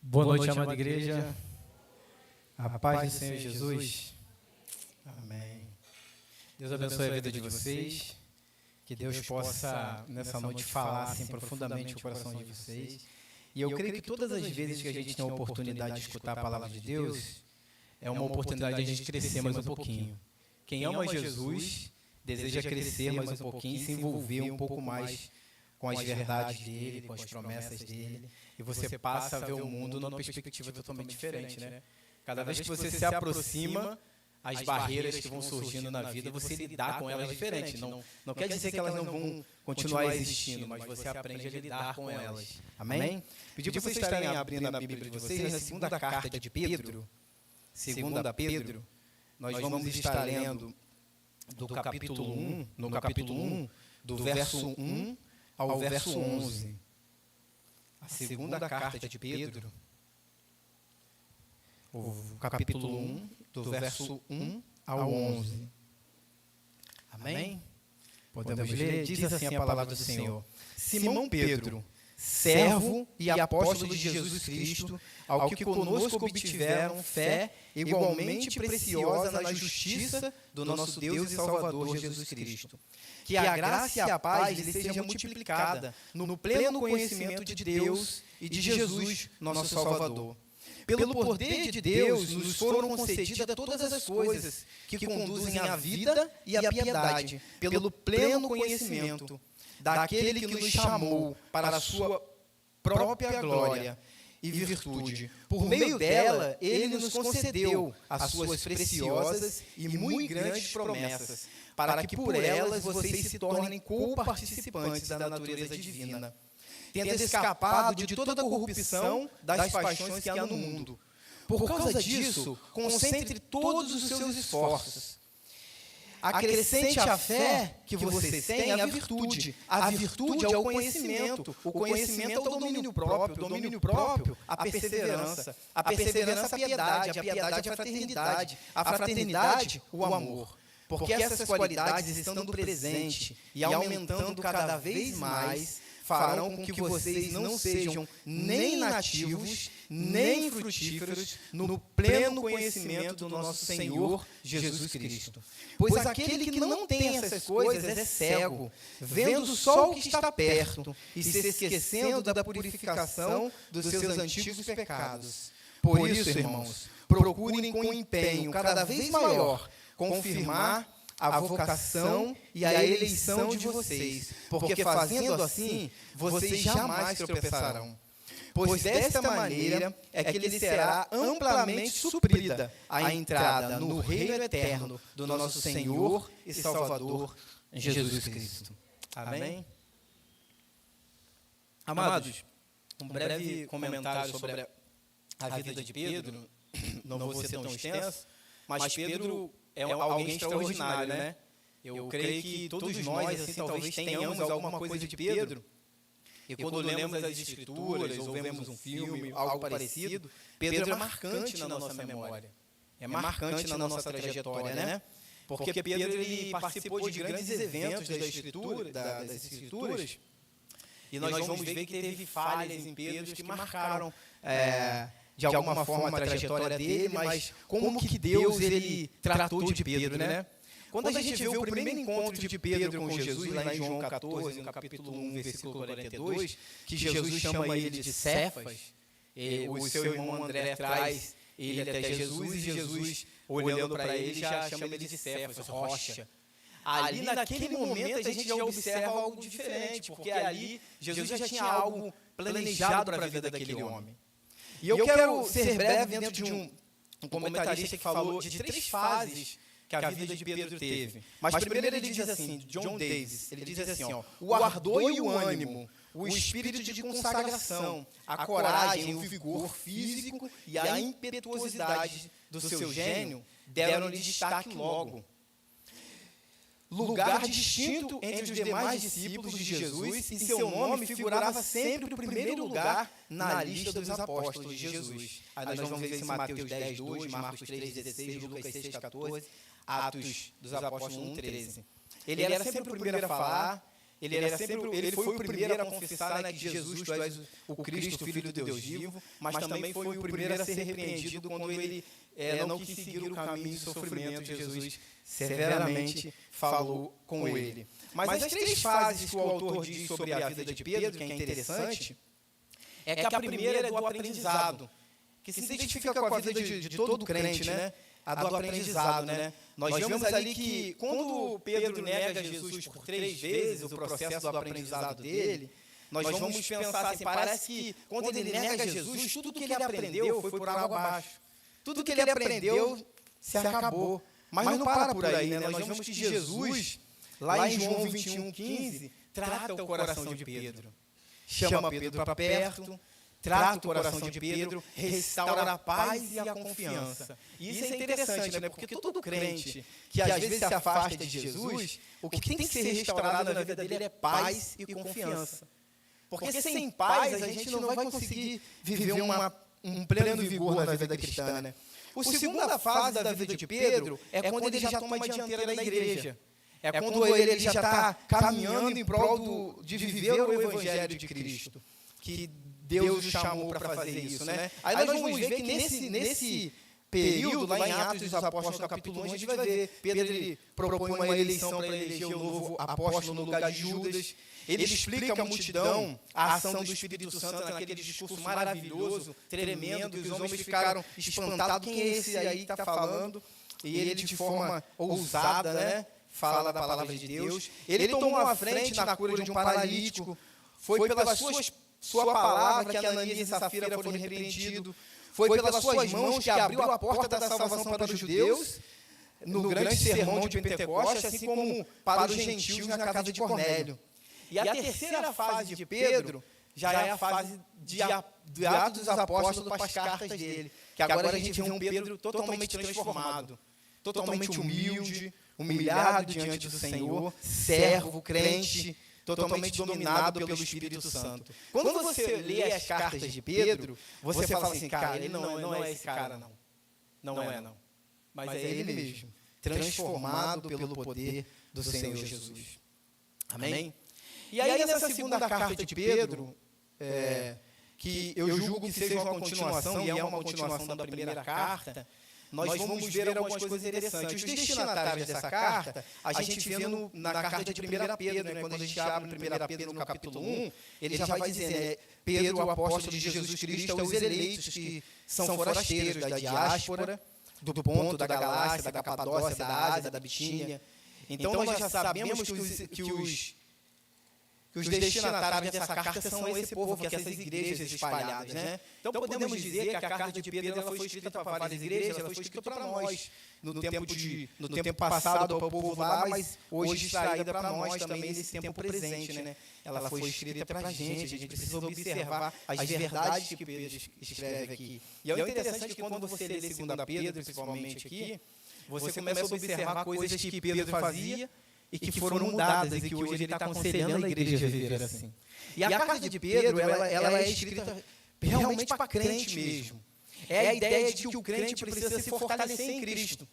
Boa noite, amada igreja. A paz do Senhor Jesus. Amém. Deus abençoe a vida de vocês. Que Deus possa, nessa noite, falar assim profundamente o coração de vocês. E eu creio que todas as vezes que a gente tem a oportunidade de escutar a palavra de Deus, é uma oportunidade de a gente crescer mais um pouquinho. Quem ama Jesus deseja crescer mais um pouquinho e se envolver um pouco mais com as verdades dele, com as promessas dele. E você passa a ver o mundo numa perspectiva totalmente diferente, né? Cada vez que você se aproxima, as barreiras que vão surgindo na vida, você lidar com elas diferente. Não quer dizer que elas não vão continuar existindo, mas você aprende a lidar com elas. Amém? Pedi para vocês estarem abrindo a Bíblia de vocês na segunda carta de Pedro. Segunda Pedro. Nós vamos estar lendo do capítulo 1, no capítulo 1, do verso 1 ao verso 11. A segunda carta de Pedro, o capítulo 1, do verso 1 ao 11. Amém? Podemos ler? Diz assim a palavra do Senhor. Simão Pedro, servo e apóstolo de Jesus Cristo, ao que conosco obtiveram fé igualmente preciosa na justiça do nosso Deus e Salvador Jesus Cristo. Que a graça e a paz lhe seja multiplicada no pleno conhecimento de Deus e de Jesus, nosso Salvador. Pelo poder de Deus nos foram concedidas todas as coisas que conduzem à vida e à piedade, pelo pleno conhecimento daquele que nos chamou para a sua própria glória e virtude. Por meio dela, ele nos concedeu as suas preciosas e muito grandes promessas, para que por elas vocês se tornem co-participantes da natureza divina, tendo escapado de toda a corrupção das paixões que há no mundo. Por causa disso, concentre todos os seus esforços. Acrescente à fé que vocês têm a virtude. A virtude é o conhecimento. O conhecimento é o domínio próprio. O domínio próprio, a perseverança. A perseverança, a piedade. A piedade, a fraternidade. A fraternidade, o amor. Porque essas qualidades, estando presentes e aumentando cada vez mais, farão com que vocês não sejam nem nativos, nem frutíferos no pleno conhecimento do nosso Senhor Jesus Cristo. Pois aquele que não tem essas coisas é cego, vendo só o que está perto e se esquecendo da purificação dos seus antigos pecados. Por isso, irmãos, procurem com empenho cada vez maior confirmar a vocação e a eleição de vocês, porque fazendo assim, vocês jamais tropeçarão. Pois desta maneira é que lhe será amplamente suprida a entrada no reino eterno do nosso Senhor e Salvador Jesus Cristo. Amém? Amados, um breve comentário sobre a vida de Pedro, não vou ser tão extenso, mas Pedro é alguém extraordinário, né? Eu creio que todos nós, assim, talvez tenhamos alguma coisa de Pedro. E quando lemos as Escrituras, ou vemos um filme, algo parecido, Pedro é marcante na nossa memória. É marcante na nossa trajetória, né? Porque Pedro ele participou de grandes eventos das Escrituras, e nós vamos ver que teve falhas em Pedro que marcaram de alguma forma a trajetória dele, mas como que Deus ele tratou de Pedro, né? Quando a gente vê o primeiro encontro de Pedro com Jesus, lá em João 14, no capítulo 1, versículo 42, que Jesus chama ele de Cefas, o seu irmão André traz ele até Jesus, e Jesus, olhando para ele, já chama ele de Cefas, rocha. Ali, naquele momento, a gente já observa algo diferente, porque ali Jesus já tinha algo planejado para a vida daquele homem. E eu quero ser breve dentro de um comentarista que falou de 3 fases que a vida de Pedro teve. Mas primeiro ele diz assim, John Davis, ele diz assim, ó, o ardor e o ânimo, o espírito de consagração, a coragem, o vigor físico e a impetuosidade do seu gênio deram-lhe destaque logo. Lugar distinto entre os demais discípulos de Jesus, e seu nome figurava sempre no primeiro lugar na lista dos apóstolos de Jesus. Aí nós vamos ver isso em Mateus 10, 2, Marcos 3, 16, Lucas 6, 14, Atos dos Apóstolos 1, 13. Ele era sempre o primeiro a falar, ele foi o primeiro a confessar, né, que Jesus, tu és o Cristo, o Filho do Deus vivo, mas também foi o primeiro a ser repreendido quando ele não quis seguir o caminho de sofrimento. Jesus severamente falou com ele. Mas as 3 fases que o autor diz sobre a vida de Pedro, que é interessante, é que a primeira é do aprendizado, que se identifica com a vida de todo crente, né? A do aprendizado, né? Nós vemos ali que quando Pedro nega Jesus por 3 vezes, o processo do aprendizado dele, nós vamos pensar assim, parece que quando ele nega Jesus, tudo que ele aprendeu foi por água abaixo. Tudo que ele aprendeu se acabou. Mas não para por aí, né? Nós vemos que Jesus, lá em João 21:15, trata o coração de Pedro. Chama Pedro para perto, trata o coração de Pedro, restaura a paz e a confiança. E isso é interessante, né? Porque todo crente que às vezes se afasta de Jesus, o que tem que ser restaurado na vida dele é paz e confiança. Porque sem paz a gente não vai conseguir viver um pleno vigor na vida cristã, né? A segunda fase da vida de Pedro é quando ele já toma a dianteira da igreja. É quando ele já está caminhando em prol de viver o Evangelho de Cristo, que Deus o chamou para fazer isso, né? Aí nós vamos ver que nesse período, lá em Atos dos Apóstolos, capítulo 1, a gente vai ver Pedro ele propõe uma eleição para eleger o novo apóstolo no lugar de Judas. Ele explica à multidão a ação do Espírito Santo naquele discurso maravilhoso, tremendo, que os homens ficaram espantados. Quem é esse aí que está falando? E ele, de forma ousada, né, fala da palavra de Deus. Ele tomou a frente na cura de um paralítico. Foi pela sua palavra que Ananias e Safira foram repreendidos. Foi pelas suas mãos que abriu a porta da salvação para os judeus no grande sermão de Pentecostes, assim como para os gentios na casa de Cornélio. E a terceira fase de Pedro já é a fase de Atos dos Apóstolos para as cartas dele. Que agora a gente vê um Pedro totalmente transformado, totalmente humilde, humilhado diante do Senhor, servo, crente, totalmente dominado pelo Espírito Santo. Quando você lê as cartas de Pedro, você fala assim, cara, ele não é esse cara, não. Não é, não. Mas é ele mesmo, transformado pelo poder do Senhor Jesus. Amém? E aí, nessa segunda carta de Pedro, que eu julgo que seja uma continuação, e é uma continuação da primeira carta, nós vamos ver algumas coisas interessantes. Os destinatários dessa carta, a gente vê na carta de 1 Pedro, né? Quando a gente abre 1 Pedro no capítulo 1, ele já vai dizer, Pedro, o apóstolo de Jesus Cristo, aos eleitos que são forasteiros da diáspora, do Ponto, da Galácia, da Capadócia, da Ásia, da Bitínia. Então, nós já sabemos que os destinatários dessa carta são esse povo, que essas igrejas espalhadas, né? Então, podemos dizer que a carta de Pedro ela foi escrita para várias igrejas, ela foi escrita para nós, no tempo passado para o povo lá, mas hoje extraída para nós também nesse tempo presente, né? Ela foi escrita para a gente precisa observar as verdades que Pedro escreve aqui. E é interessante que quando você lê 2 Pedro, principalmente aqui, você começa a observar coisas que Pedro fazia e que foram mudadas, e que hoje ele está aconselhando a igreja a viver assim. E a carta de Pedro, ela é escrita realmente para crente mesmo. É a ideia de que o crente precisa se fortalecer em Cristo.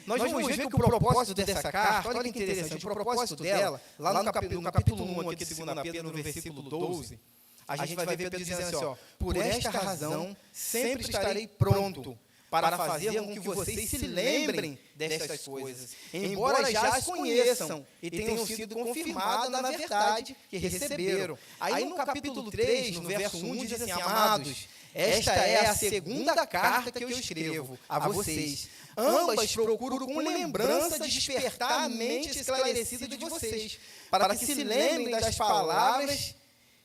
Nós vamos ver que o propósito dessa carta, olha que interessante, o propósito dela, lá no capítulo 1 aqui de 2 Pedro, no versículo 12, a gente vai ver Pedro dizendo assim, ó, por esta razão, sempre estarei pronto para fazer com que vocês se lembrem destas coisas, embora já as conheçam e tenham sido confirmadas na verdade que receberam. Aí no capítulo 3, no verso 1, diz assim, amados, esta é a segunda carta que eu escrevo a vocês. Ambas procuram com lembrança despertar a mente esclarecida de vocês, para que se lembrem das palavras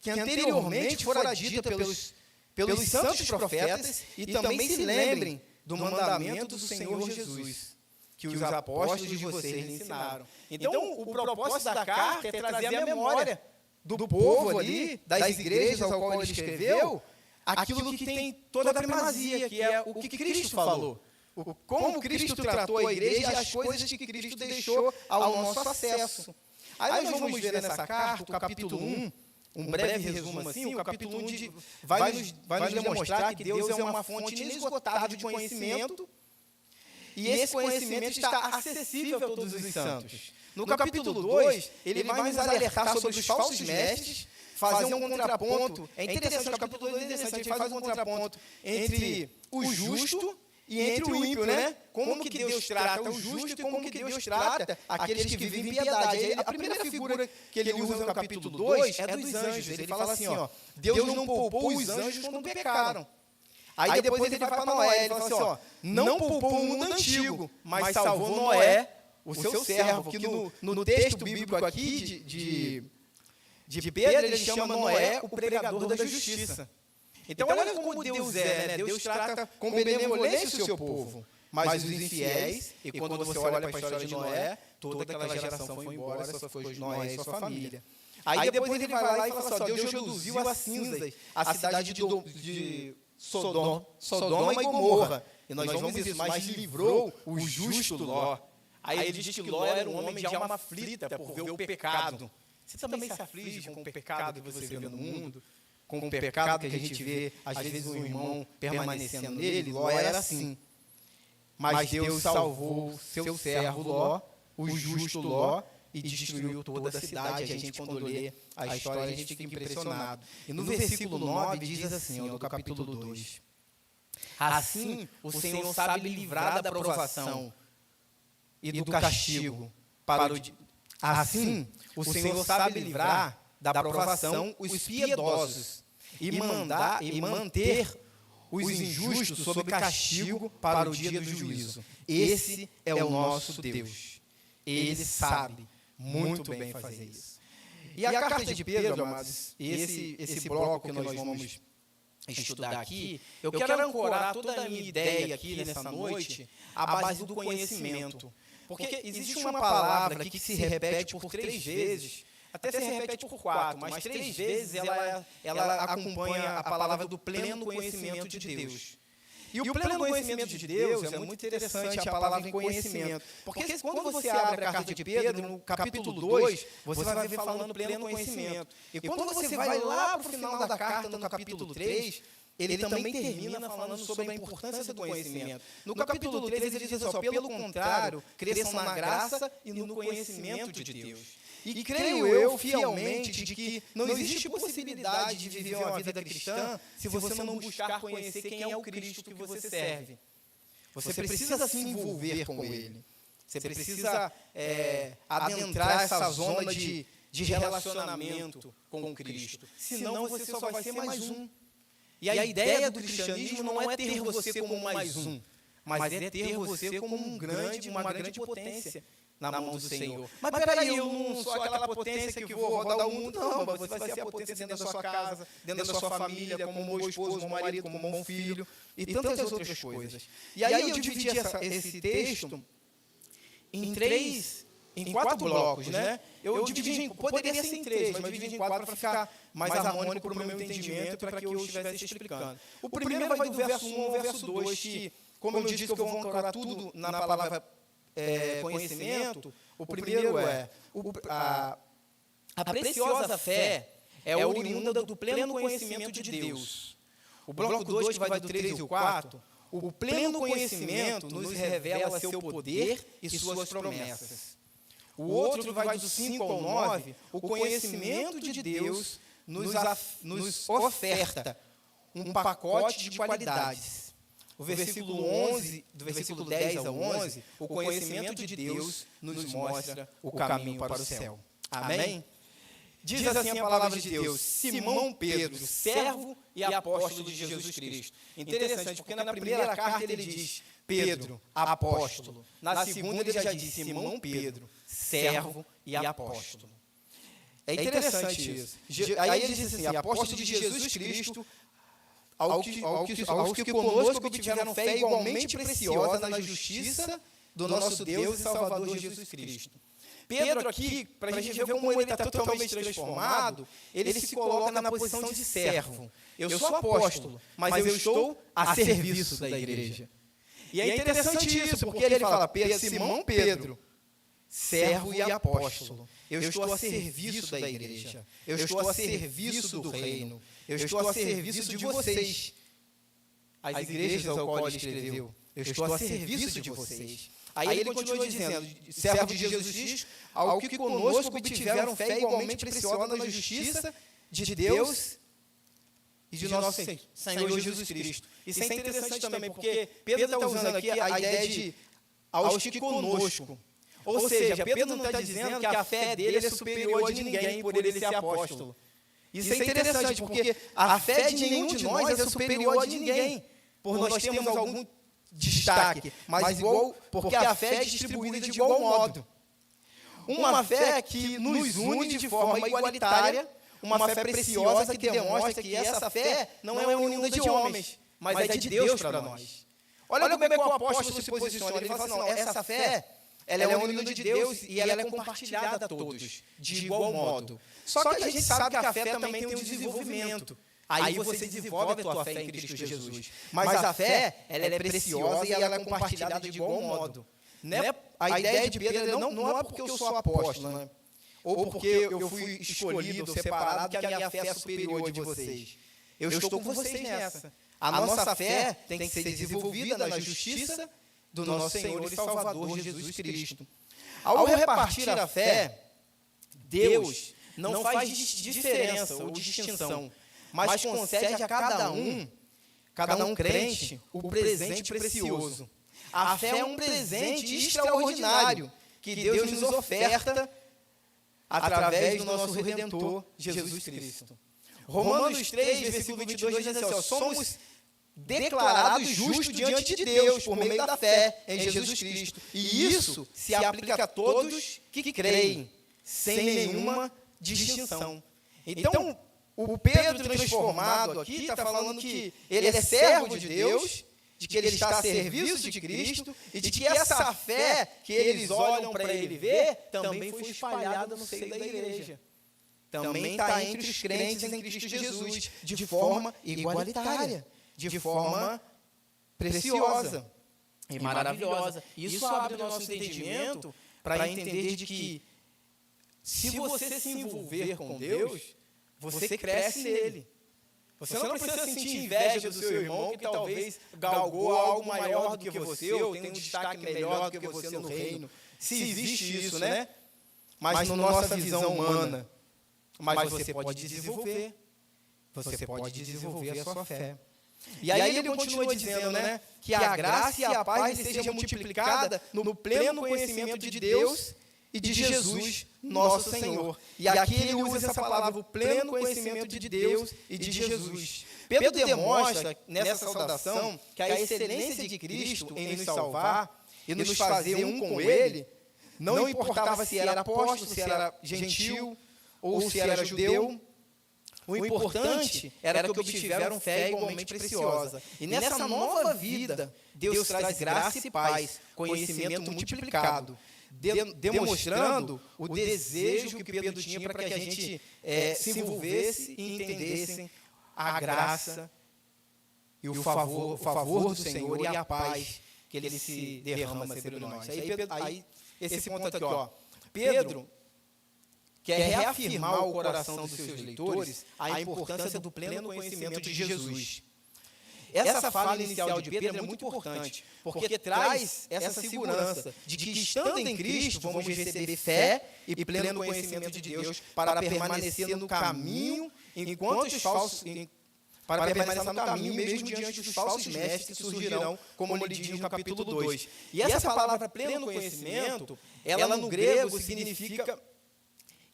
que anteriormente foram ditas pelos santos profetas e também se lembrem do mandamento do Senhor Jesus, que os apóstolos de vocês lhe ensinaram. Então, o propósito da carta é trazer a memória do povo ali, das igrejas ao qual ele escreveu, aquilo que tem toda a primazia, que é o que Cristo falou. Como Cristo tratou a igreja e as coisas que Cristo deixou ao nosso acesso. Aí nós vamos ver nessa carta, o capítulo 1, um breve resumo assim, o capítulo 1 vai nos demonstrar que Deus é uma fonte inesgotável de conhecimento e esse conhecimento está acessível a todos os santos. No capítulo 2, ele vai nos alertar sobre os falsos mestres, fazer um contraponto. É interessante, o capítulo 2 é interessante, ele faz um contraponto entre o justo e entre o ímpio, né? Como que Deus trata o justo e como que Deus trata aqueles que vivem em piedade. Aí, a primeira figura que ele usa no capítulo 2 é dos anjos. Ele fala assim, ó, Deus não poupou os anjos quando pecaram. Aí depois ele vai para Noé, ele fala assim, ó, não poupou o mundo antigo, mas salvou Noé, o seu servo, que no texto bíblico aqui de Pedro, ele chama Noé o pregador da justiça. Então, olha como Deus é, né? Deus trata com benevolência o seu povo. Mas os infiéis, e quando você olha para a história de Noé, toda aquela geração foi embora, só ficou Noé e sua família. Aí depois ele vai lá e fala assim, ó, Deus reduziu a cinzas a cidade de Sodoma e Gomorra. E nós vamos isso, mas livrou o justo Ló. Aí ele diz que Ló era um homem de alma aflita por ver o pecado. Você também se aflige com o pecado que você vê no mundo? Com o pecado que a gente vê, às vezes, um irmão permanecendo nele? Ló era assim. Mas Deus salvou seu servo Ló, o justo Ló, e destruiu toda a cidade. A gente, quando lê a história, a gente fica impressionado. E no versículo 9 diz assim, do capítulo 2. Assim, o Senhor sabe livrar da provação e do castigo para o... Assim, o Senhor sabe livrar da provação os piedosos e manter os injustos sob castigo para o dia do juízo. Esse é o nosso Deus. Ele sabe muito bem fazer isso. E a carta de Pedro, amados, esse bloco que nós vamos estudar aqui, eu quero ancorar toda a minha ideia aqui nessa noite à base do conhecimento. Porque existe uma palavra aqui que se repete por 3 vezes, até se repete por 4, mas 3 vezes ela acompanha a palavra do pleno conhecimento de Deus. E o pleno conhecimento de Deus é muito interessante, a palavra conhecimento. Porque quando você abre a carta de Pedro, no capítulo 2, você vai ver falando pleno conhecimento. E quando você vai lá para o final da carta, no capítulo 3, ele também termina falando sobre a importância do conhecimento. No capítulo 3, ele diz assim, pelo contrário, cresçam na graça e no conhecimento de Deus. E creio eu fielmente de que não existe possibilidade de viver uma vida cristã se você não buscar conhecer quem é o Cristo que você serve. Você precisa se envolver com Ele. Você precisa adentrar essa zona de relacionamento com Cristo. Senão você só vai ser mais um. E a ideia do cristianismo não é ter você como mais um, mas é ter você como uma grande potência na mão do Senhor. Mas peraí, eu não sou aquela potência que vou rodar o mundo, não, mas você vai ser a potência dentro da sua casa, dentro da sua família, como um bom esposo, como um marido, como um bom filho, e tantas outras coisas. E aí eu dividi esse texto em 4 blocos, né? Eu dividi poderia ser em 3, mas dividi em 4 para ficar mais harmônico para o meu entendimento, para que eu estivesse explicando. O primeiro vai do verso 1 ao verso 2, que, como eu disse que eu vou ancorar tudo na palavra conhecimento, o primeiro a preciosa fé é oriunda do pleno conhecimento de Deus. O bloco 2, que vai do 3 e o 4, o pleno conhecimento nos revela seu poder e suas promessas. O outro, que vai do 5 ao 9, o conhecimento de Deus nos oferta um pacote de qualidades. O versículo 11, do versículo 10 ao 11, o conhecimento de Deus nos mostra o caminho para o céu. Amém? Diz assim a palavra de Deus, Simão Pedro, servo e apóstolo de Jesus Cristo. Interessante, porque na primeira carta ele diz, Pedro, apóstolo. Na segunda ele já diz, Simão Pedro, servo e apóstolo. É interessante isso. Aí ele diz assim, apóstolo de Jesus Cristo, aos que conosco obtiveram fé igualmente preciosa na justiça do nosso Deus e Salvador Jesus Cristo. Pedro aqui, para a gente ver como ele está totalmente transformado, ele se coloca na posição de servo. Eu sou apóstolo, mas eu estou a serviço da igreja. E é interessante isso, porque ele fala, Simão Pedro, servo e apóstolo. Eu estou a serviço da igreja. Eu estou a serviço do reino. Eu estou a serviço de vocês. As igrejas ao qual ele escreveu. eu estou a serviço de vocês. Aí ele continua dizendo, servo de Jesus Cristo, ao que conosco obtiveram fé igualmente preciosa na justiça de Deus e de nosso Senhor Jesus Cristo. Isso é interessante também, porque Pedro está usando aqui a ideia de aos que conosco. Ou seja, Pedro não está dizendo que a fé dele é superior a de ninguém por ele ser apóstolo. Isso é interessante, porque a fé de nenhum de nós é superior a de ninguém, por nós termos algum destaque, mas igual, porque a fé é distribuída de igual modo. Uma fé que nos une de forma igualitária, uma fé preciosa que demonstra que essa fé não é oriunda de homens, mas é de Deus para nós. Olha como é que o apóstolo se posiciona. Ele fala assim, não, essa fé, ela é oriunda de Deus e ela é compartilhada a todos, de igual modo. Só que a gente sabe que a fé também tem um desenvolvimento. Aí você desenvolve a tua fé em Cristo Jesus. Mas a fé, ela é preciosa e ela é compartilhada de igual modo. Né? A ideia de Pedro não é porque eu sou apóstolo, né? Ou porque eu fui escolhido, separado, que a minha fé é superior de vocês. Eu estou com vocês nessa. A nossa fé tem que ser desenvolvida na justiça do nosso Senhor e Salvador Jesus Cristo. Ao repartir a fé, Deus não faz diferença ou distinção, mas concede a cada um crente, o presente precioso. A fé é um presente extraordinário que Deus nos oferta através do nosso Redentor, Jesus Cristo. Romanos 3, versículo 22 diz assim, somos declarados justos diante de Deus por meio da fé em Jesus Cristo. E isso se aplica a todos que creem, sem nenhuma distinção. Então, o Pedro transformado aqui está falando que ele é servo de Deus, de que ele está a serviço de Cristo e de que essa fé que eles olham para ele ver também foi espalhada no seio da igreja. Também está entre os crentes em Cristo Jesus, de forma igualitária, de forma preciosa e maravilhosa. Isso abre o nosso entendimento para entender de que se você se envolver com Deus, você cresce nele. Você não precisa sentir inveja do seu irmão que talvez galgou algo maior do que você, ou tem um destaque melhor do que você no reino. Se existe isso, né? Mas na nossa visão humana. Mas você pode desenvolver. Você pode desenvolver a sua fé. E aí ele continua dizendo, né? Que a graça e a paz seja multiplicada no pleno conhecimento de Deus e de Jesus, nosso Senhor. E aqui ele usa essa palavra, o pleno conhecimento de Deus e de Jesus. Pedro demonstra nessa saudação que a excelência de Cristo em nos salvar e nos fazer um com Ele, não importava se era apóstolo, se era gentil ou se era judeu, o importante era que obtiveram fé igualmente preciosa. E nessa nova vida, Deus traz graça e paz, conhecimento multiplicado, demonstrando o desejo que Pedro tinha para que a gente se envolvesse e entendesse a graça e o favor do Senhor e a paz que ele se derrama sobre nós. Aí esse ponto aqui, ó. Pedro quer reafirmar o coração dos seus leitores a importância do pleno conhecimento de Jesus. Essa fala inicial de Pedro é muito importante, porque traz essa segurança de que, estando em Cristo, vamos receber fé e pleno conhecimento de Deus para permanecer no caminho, para permanecer no caminho mesmo diante dos falsos mestres que surgirão, como ele diz no capítulo 2. E essa palavra pleno conhecimento, ela no grego significa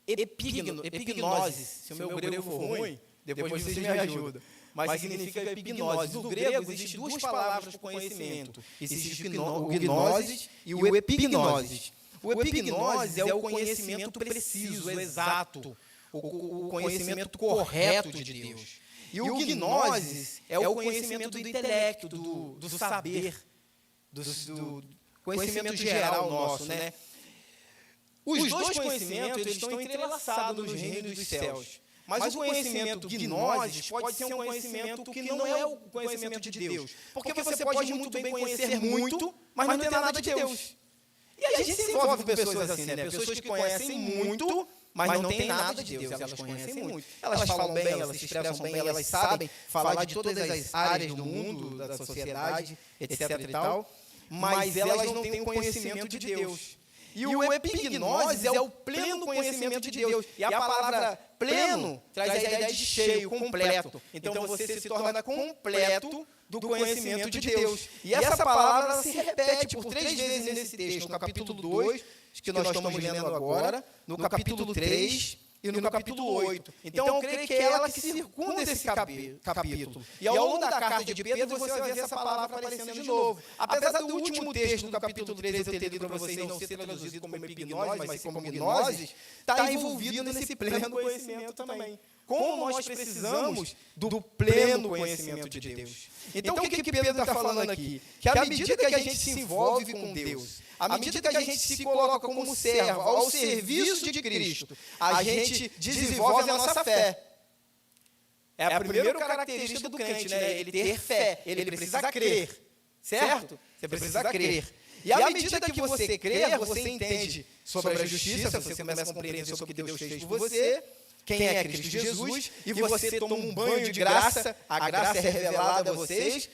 epignosis. Se o meu grego for ruim, depois vocês me ajudam. Mas significa epignosis. No grego, existem duas palavras para conhecimento. Existe o gnosis e o epignosis. O epignosis é o conhecimento preciso, exato, o conhecimento correto de Deus. E o gnosis é o conhecimento do intelecto, do saber, do conhecimento geral nosso, né? Os dois conhecimentos eles estão entrelaçados nos reinos dos céus. Mas o conhecimento gnosis pode ser um conhecimento que não é o conhecimento de Deus. Porque você pode muito bem conhecer muito, mas não ter nada de Deus. E a gente se envolve com pessoas assim, né? Pessoas que conhecem muito, mas não tem nada de Deus. Elas conhecem muito. Elas falam bem, elas se expressam bem, elas sabem falar de todas as áreas do mundo, da sociedade, etc. e tal, mas elas não têm o conhecimento de Deus. E o epignose é o pleno conhecimento de Deus. E a palavra pleno traz a ideia de cheio, completo. Então você se torna completo do conhecimento de Deus. E essa palavra ela se repete por 3 vezes nesse texto, no capítulo 2, que nós estamos lendo agora, no capítulo 3 e no capítulo 8. Então eu creio que é ela que circunda esse capítulo. E ao longo da carta de Pedro, você vai ver essa palavra aparecendo de novo. Apesar do último texto do capítulo 3 eu ter lido para vocês não ser traduzido como epignose, mas como gnose, está envolvido nesse pleno conhecimento também. Como nós precisamos do pleno conhecimento de Deus. Então, o que Pedro está falando aqui? Que à medida que a gente se envolve com Deus, à medida que a gente se coloca como servo, ao serviço de Cristo, a gente desenvolve a nossa fé. É a primeira característica do crente, né? Ele ter fé, ele precisa crer, certo? Você precisa crer. E à medida que você crer, você entende sobre a justiça, você começa a compreender sobre o que Deus fez por você, quem é Cristo Jesus, e você toma um banho de graça, a graça é revelada a você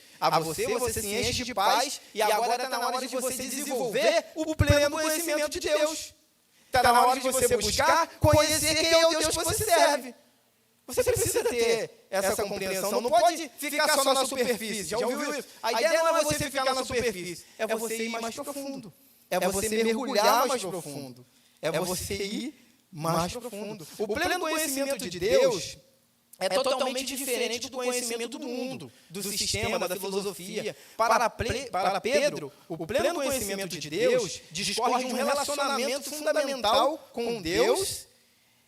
se enche de paz, e agora está na hora de você desenvolver o pleno conhecimento de Deus. Está na hora de você buscar conhecer quem é o Deus que você serve. Você precisa ter essa compreensão, não pode ficar só na superfície, já ouviu isso? A ideia não é você ficar na superfície, é você ir mais profundo, é você mergulhar mais profundo, é você ir mais profundo. O pleno conhecimento de Deus é totalmente diferente do conhecimento do mundo, do sistema, da filosofia. Para Pedro, o pleno conhecimento de Deus discorre de um relacionamento fundamental com Deus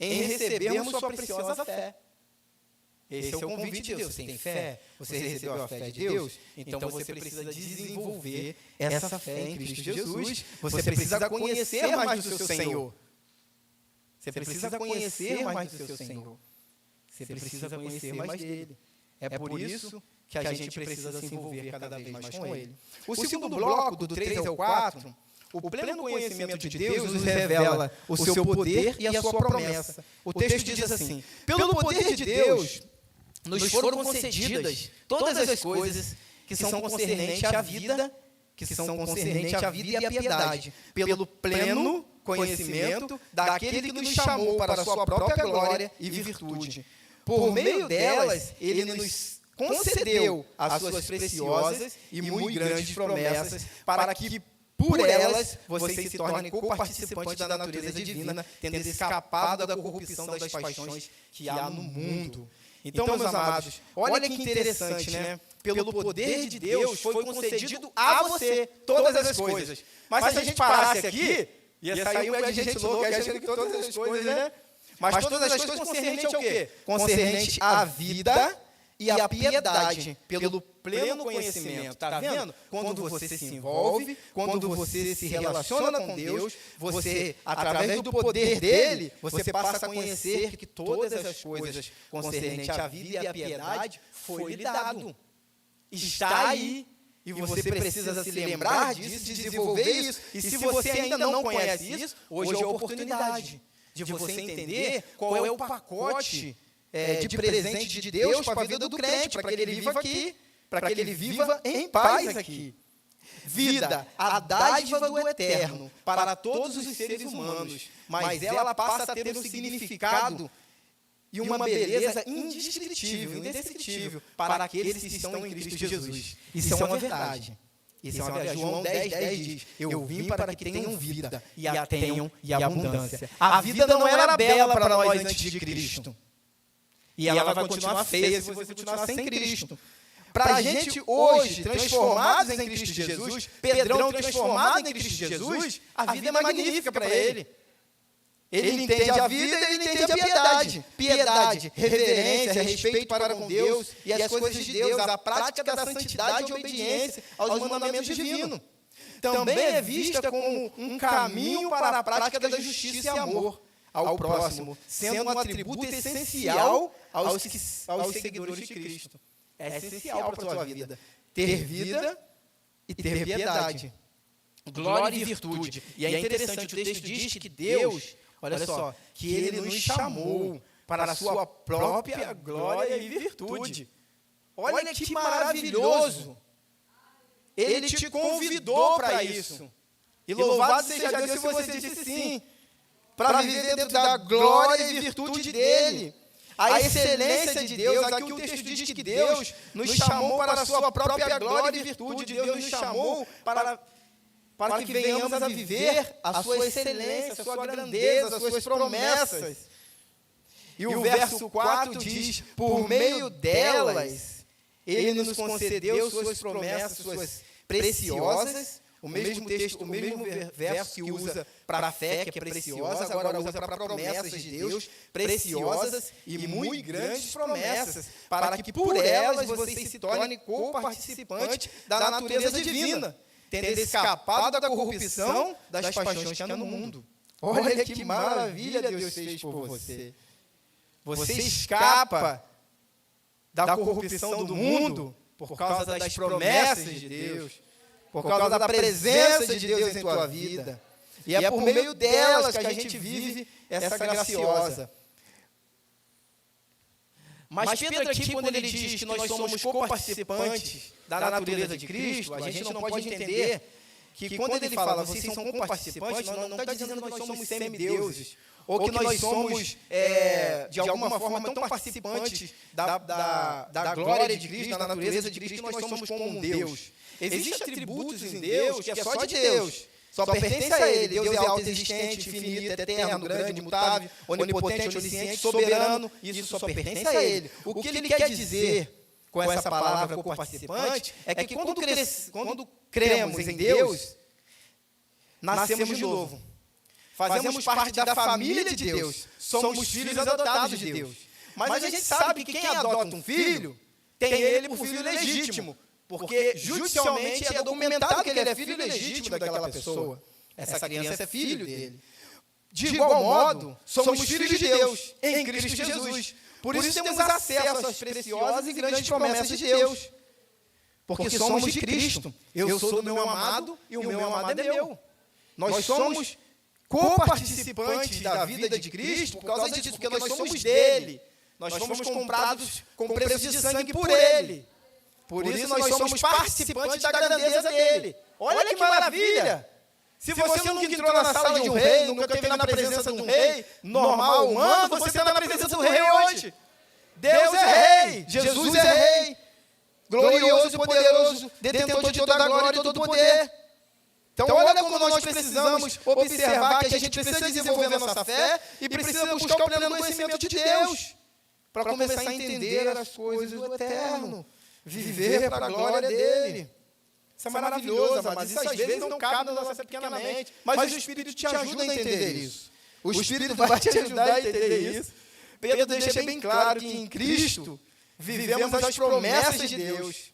em recebermos sua preciosa fé. Esse é o convite de Deus. Você tem fé? Você recebeu a fé de Deus? Então você precisa desenvolver essa fé em Cristo Jesus. Você precisa conhecer mais do seu Senhor. Você precisa conhecer mais do seu Senhor. Você precisa conhecer mais dele. É por isso que a gente precisa se envolver cada vez mais com ele. O segundo bloco, do 3 ao 4, o pleno conhecimento de Deus nos revela o seu poder e a sua promessa. O texto diz assim: pelo poder de Deus, nos foram concedidas todas as coisas que são concernentes à vida, e à piedade, pelo pleno conhecimento daquele que nos chamou para a sua própria glória e virtude. Por meio delas, ele nos concedeu as suas preciosas e muito grandes promessas, para que por elas vocês se tornem co-participantes da natureza divina, tendo escapado da corrupção das paixões que há no mundo. Então, meus amados, olha que interessante, né? Pelo poder de Deus foi concedido a você todas as coisas. Mas se a gente parasse aqui, ia sair um gente louco achando que todas as coisas, né? Mas todas as coisas concernentes ao quê? Concernente à vida e à piedade, pelo pleno conhecimento. Está vendo? Quando você se envolve, quando você se relaciona com Deus, você, através do poder dele, você passa a conhecer que todas as coisas concernentes à vida e à piedade foi lhe dado. Está aí. E você precisa se lembrar disso, de desenvolver isso. E se você ainda não conhece isso, hoje é a oportunidade de você entender qual é o pacote de presente de Deus para a vida do crente, para que ele viva aqui, para que ele viva em paz aqui. Vida, a dádiva do eterno para todos os seres humanos, mas ela passa a ter um significado e uma beleza indescritível, indescritível para aqueles que estão em Cristo Jesus. Isso é uma verdade. Isso é uma verdade. João 10 diz: eu vim para que tenham vida, e a tenham em abundância. A vida não era bela para nós antes de Cristo. E ela vai continuar feia se você continuar sem Cristo. Para a gente hoje, transformados em Cristo Jesus, Pedrão transformado em Cristo Jesus, a vida é magnífica para ele. Ele entende a vida e ele entende a piedade. Piedade, reverência, respeito para com Deus e as coisas de Deus, a prática da santidade e obediência aos mandamentos divinos. Também é vista como um caminho para a prática da justiça e amor ao próximo, sendo um atributo essencial aos seguidores de Cristo. É essencial para a tua vida. Ter vida e ter piedade. Glória e virtude. E é interessante, o texto diz que Deus, olha só, que Ele nos chamou para a sua própria glória e virtude. Olha que maravilhoso! Ele te convidou para isso. E louvado seja Deus se você disse sim, para viver dentro da glória e virtude dEle. A excelência de Deus, aqui o texto diz que Deus nos chamou para a sua própria glória e virtude. Deus nos chamou para que venhamos a viver a sua excelência, a sua grandeza, as suas promessas. E o verso 4 diz, por meio delas, Ele nos concedeu suas promessas, suas preciosas. O mesmo texto, o mesmo verso que usa para a fé, que é preciosa, agora usa para promessas de Deus, preciosas e muito grandes promessas, para que por elas vocês se tornem co-participante da natureza divina, tendo escapado da corrupção das paixões que há no mundo. Olha que maravilha Deus fez por você. Você escapa da corrupção do mundo por causa das promessas de Deus, por causa da presença de Deus em tua vida. E é por meio delas que a gente vive essa graciosa. Mas Pedro aqui, quando ele diz que nós somos co-participantes da natureza de Cristo, a gente não pode entender que quando ele fala, vocês são co-participantes, não está dizendo que nós somos semideuses, ou que nós somos, de alguma forma, tão participantes da glória de Cristo, da natureza de Cristo, que nós somos como um Deus. Existem atributos em Deus que é só de Deus, só pertence a Ele. Deus é autoexistente, infinito, eterno, grande, imutável, onipotente, onisciente, soberano, isso só pertence a Ele. O que Ele quer dizer com essa palavra co-participante é que quando cremos em Deus, nascemos de novo. Fazemos parte da família de Deus, somos filhos adotados de Deus. Mas a gente sabe que quem adota um filho, tem ele por filho legítimo, porque judicialmente é documentado que ele é filho legítimo daquela pessoa. Essa criança é filho dele. De igual modo, somos filhos de Deus, em Cristo Jesus. Por isso temos acesso às preciosas e grandes promessas de Deus. Porque somos de Cristo. Eu sou do meu amado e o meu amado é meu. Nós somos co-participantes da vida de Cristo por causa disso, porque nós somos dele. Nós fomos comprados com preço de sangue por ele. Por isso nós somos participantes da grandeza dele. Olha que maravilha! Se você nunca entrou na sala de um rei, nunca esteve na presença de um rei, normal, humano, você está na presença do rei hoje. Deus é rei, Jesus é rei, glorioso e poderoso, detentor de toda a glória e todo o poder. Então, olha como nós precisamos observar que a gente precisa desenvolver a nossa fé e precisa buscar o pleno conhecimento de Deus para começar a entender as coisas do eterno, viver para a glória dele. Isso é maravilhoso, mas isso às vezes não cabe na nossa pequena mente, mas o Espírito te ajuda a entender isso. O Espírito vai te ajudar a entender isso. Pedro deixa bem claro que em Cristo vivemos as promessas de Deus.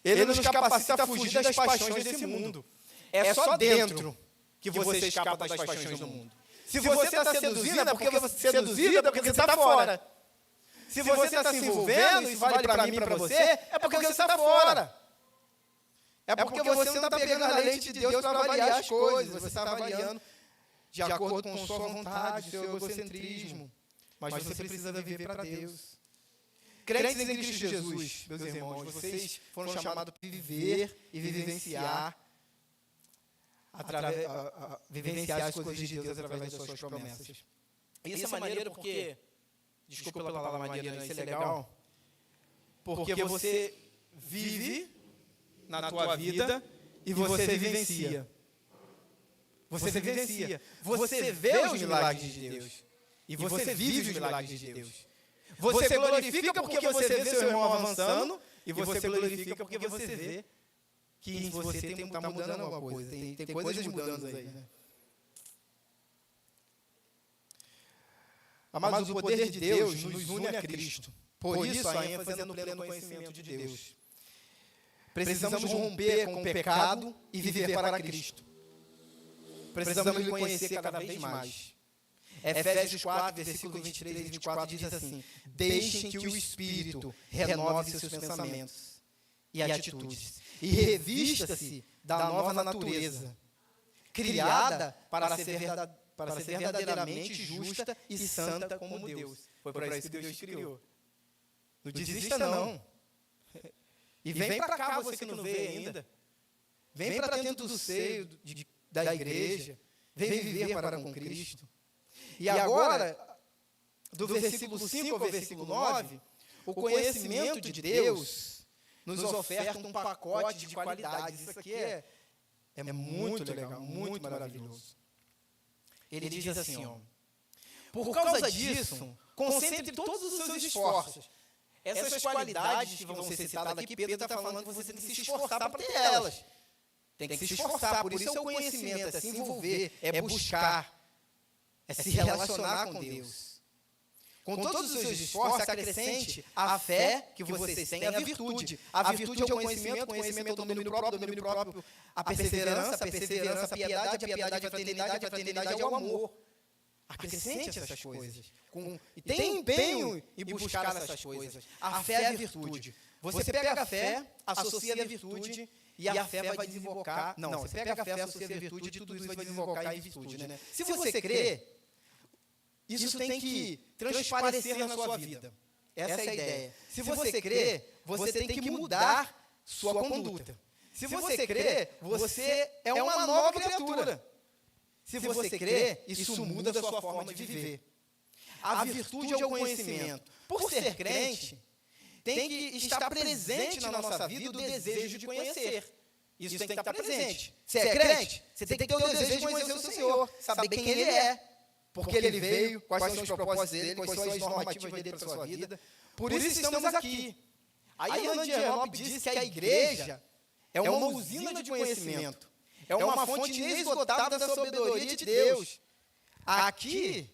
Ele nos capacita a fugir das paixões desse mundo. É só dentro que você escapa das paixões do mundo. Se você está seduzindo, é porque você está fora. Se você está se envolvendo, isso vale para mim e para você, é porque você está fora. É porque você não está pegando a lente de Deus para avaliar as coisas. Você está avaliando de acordo com sua vontade, seu egocentrismo. Mas você precisa viver para Deus. Crentes em Cristo Jesus, meus irmãos, vocês foram chamados para viver e vivenciar as coisas de Deus através das suas promessas. Isso é maneiro porque, desculpa pela palavra maneira, isso é legal, porque você vive na tua vida e você vivencia. Você vivencia. Você vê os milagres de Deus. E você vive os milagres de Deus. Você glorifica porque você vê seu irmão avançando, e você glorifica porque você vê que em você está mudando alguma coisa. Tem coisas mudando aí, né? Mas o poder de Deus nos une a Cristo. Por isso a ênfase é no pleno conhecimento de Deus. Precisamos romper com o pecado e viver para Cristo. Precisamos lhe conhecer cada vez mais. Efésios 4, versículo 23 e 24 diz assim: deixem que o Espírito renove seus pensamentos e atitudes, e revista-se da nova natureza, criada para ser para ser verdadeiramente justa e santa como Deus. Foi para isso que Deus te criou. Não desista não. E vem para cá, você que não veio ainda. Vem para dentro do seio da igreja. Vem viver para com Cristo. E agora, do versículo 5 ao versículo 9, o conhecimento de Deus nos oferta um pacote de qualidades. Isso aqui é muito legal, muito maravilhoso. Ele diz assim, ó, por causa disso, concentre todos os seus esforços. Essas qualidades que vão ser citadas aqui, Pedro está falando que você tem que se esforçar para ter elas. Tem que se esforçar, por isso é o conhecimento, é se envolver, é buscar, é se relacionar com Deus. Com todos os seus esforços, acrescente a fé que vocês têm, a virtude. A virtude é o conhecimento é o domínio próprio, a perseverança, a piedade, a fraternidade é o amor. Acrescente essas coisas. E tem empenho em buscar essas coisas. A fé é a virtude. Você pega a fé, associa a virtude, e a fé vai desembocar. Não, você pega a fé, associa a virtude, e tudo isso vai desembocar em virtude. Né? Se você crê, isso tem que transparecer na sua vida. Essa é a ideia. Se você crê, você tem que mudar sua conduta. Se você crê, você é uma nova criatura. Se você crê, isso muda a sua forma de viver. A virtude é o conhecimento. Por ser crente, tem que estar presente na nossa vida o desejo de conhecer. Isso tem que estar presente. Você é crente? Você tem que ter o desejo de conhecer o Senhor, saber quem Ele é, porque Ele veio, quais são os propósitos dEle, quais são as normativas dEle para a sua vida. Por isso estamos aqui. Aí Hernandes Dias diz que a igreja é uma usina de conhecimento. É uma fonte inesgotável da sabedoria de Deus. Aqui,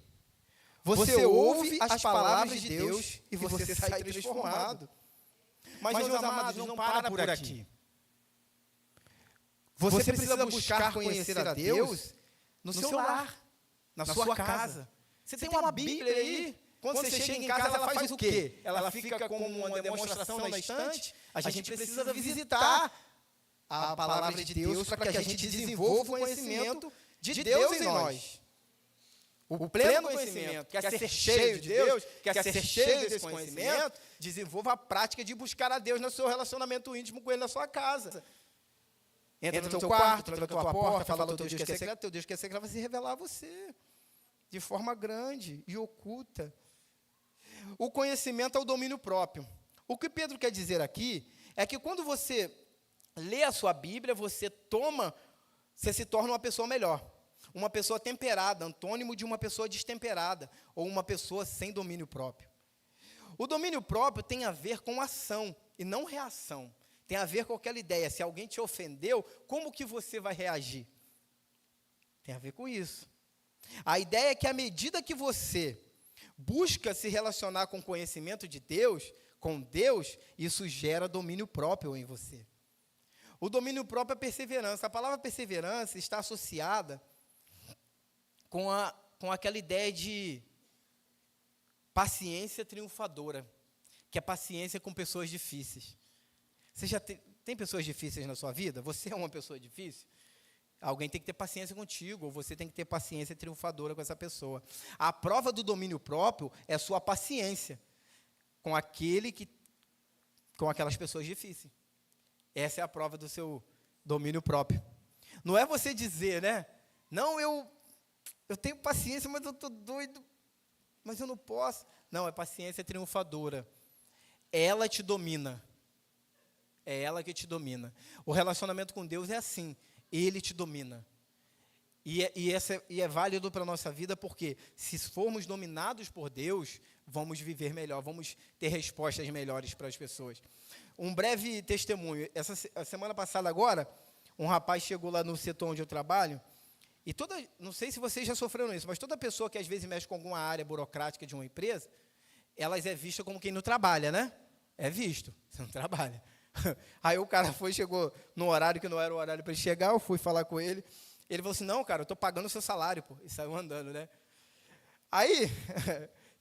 você ouve as palavras de Deus e você sai transformado. Mas, meus amados, não para por aqui. Você precisa buscar conhecer a Deus no seu lar, na sua casa. Você tem uma Bíblia aí. Quando você chega em casa, ela faz o quê? Ela fica como uma demonstração na estante. A gente precisa visitar a palavra de Deus para que a gente desenvolva o conhecimento de Deus em nós. O pleno conhecimento, quer ser cheio de Deus, quer ser cheio desse conhecimento, desenvolva a prática de buscar a Deus no seu relacionamento íntimo com Ele na sua casa. Entra no teu quarto, entra na tua porta, fala ao teu Deus que é secreto, teu Deus que é secreto vai se revelar a você, de forma grande e oculta. O conhecimento é o domínio próprio. O que Pedro quer dizer aqui é que quando você lê a sua Bíblia, você se torna uma pessoa melhor. Uma pessoa temperada, antônimo de uma pessoa destemperada, ou uma pessoa sem domínio próprio. O domínio próprio tem a ver com ação e não reação. Tem a ver com aquela ideia, se alguém te ofendeu, como que você vai reagir? Tem a ver com isso. A ideia é que à medida que você busca se relacionar com o conhecimento de Deus, com Deus, isso gera domínio próprio em você. O domínio próprio é perseverança. A palavra perseverança está associada com aquela ideia de paciência triunfadora, que é paciência com pessoas difíceis. Você já tem pessoas difíceis na sua vida? Você é uma pessoa difícil? Alguém tem que ter paciência contigo, ou você tem que ter paciência triunfadora com essa pessoa. A prova do domínio próprio é a sua paciência com aquelas pessoas difíceis. Essa é a prova do seu domínio próprio. Não é você dizer, né? Não, eu tenho paciência, mas eu estou doido, mas eu não posso. Não, é paciência triunfadora. Ela te domina. É ela que te domina. O relacionamento com Deus é assim. Ele te domina. E é válido para a nossa vida, porque se formos dominados por Deus, vamos viver melhor, vamos ter respostas melhores para as pessoas. Um breve testemunho. A semana passada agora, um rapaz chegou lá no setor onde eu trabalho, e não sei se vocês já sofreram isso, mas toda pessoa que às vezes mexe com alguma área burocrática de uma empresa, elas é vista como quem não trabalha, né? É visto, você não trabalha. Aí o cara chegou no horário que não era o horário para ele chegar, eu fui falar com ele. Ele falou assim, não, cara, eu estou pagando o seu salário, pô. E saiu andando, né? Aí,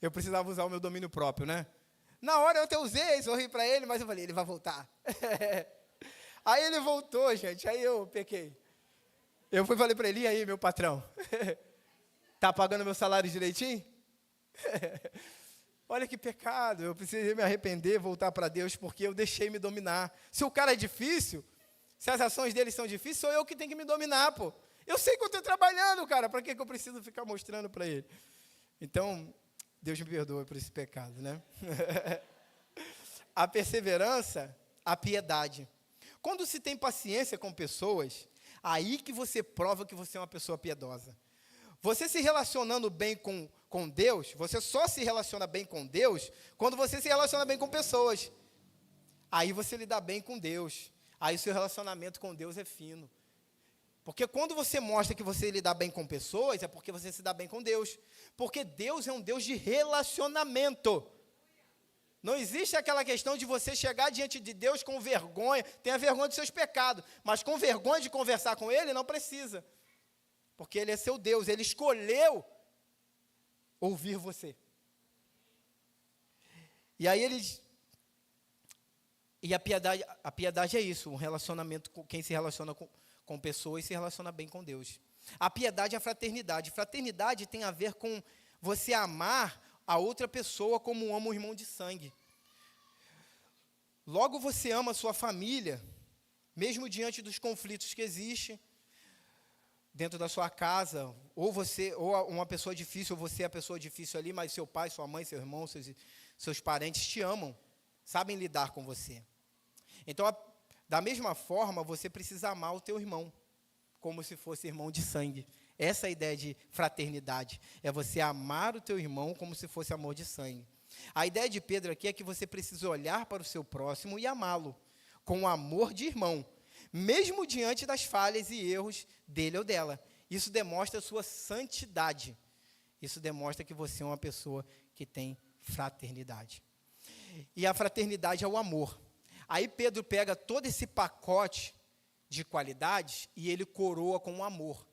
eu precisava usar o meu domínio próprio, né? Na hora eu até usei, sorri para ele, mas eu falei, ele vai voltar. Aí ele voltou, gente, aí eu pequei. Eu falei para ele, e aí, meu patrão? Está pagando meu salário direitinho? Olha que pecado, eu preciso me arrepender, voltar para Deus, porque eu deixei me dominar. Se o cara é difícil, se as ações dele são difíceis, sou eu que tenho que me dominar, pô. Eu sei que eu estou trabalhando, cara, para que eu preciso ficar mostrando para ele? Então, Deus me perdoa por esse pecado, né? A perseverança, a piedade. Quando se tem paciência com pessoas, aí que você prova que você é uma pessoa piedosa. Você se relacionando bem com Deus, você só se relaciona bem com Deus quando você se relaciona bem com pessoas. Aí você lida bem com Deus. Aí o seu relacionamento com Deus é fino. Porque quando você mostra que você lida bem com pessoas, é porque você se dá bem com Deus. Porque Deus é um Deus de relacionamento. Não existe aquela questão de você chegar diante de Deus com vergonha, tenha vergonha dos seus pecados, mas com vergonha de conversar com Ele, não precisa. Porque Ele é seu Deus, Ele escolheu ouvir você. E aí a piedade é isso, um relacionamento com quem se relaciona com pessoas e se relaciona bem com Deus. A piedade é a fraternidade. Fraternidade tem a ver com você amar a outra pessoa como ama o irmão de sangue. Logo você ama a sua família, mesmo diante dos conflitos que existem dentro da sua casa, ou uma pessoa difícil, ou você é a pessoa difícil ali, mas seu pai, sua mãe, seu irmão, seus parentes te amam, sabem lidar com você. Então, da mesma forma, você precisa amar o teu irmão, como se fosse irmão de sangue. Essa é a ideia de fraternidade, é você amar o teu irmão como se fosse amor de sangue. A ideia de Pedro aqui é que você precisa olhar para o seu próximo e amá-lo, com amor de irmão, mesmo diante das falhas e erros dele ou dela. Isso demonstra a sua santidade. Isso demonstra que você é uma pessoa que tem fraternidade. E a fraternidade é o amor. Aí Pedro pega todo esse pacote de qualidades e ele coroa com o amor.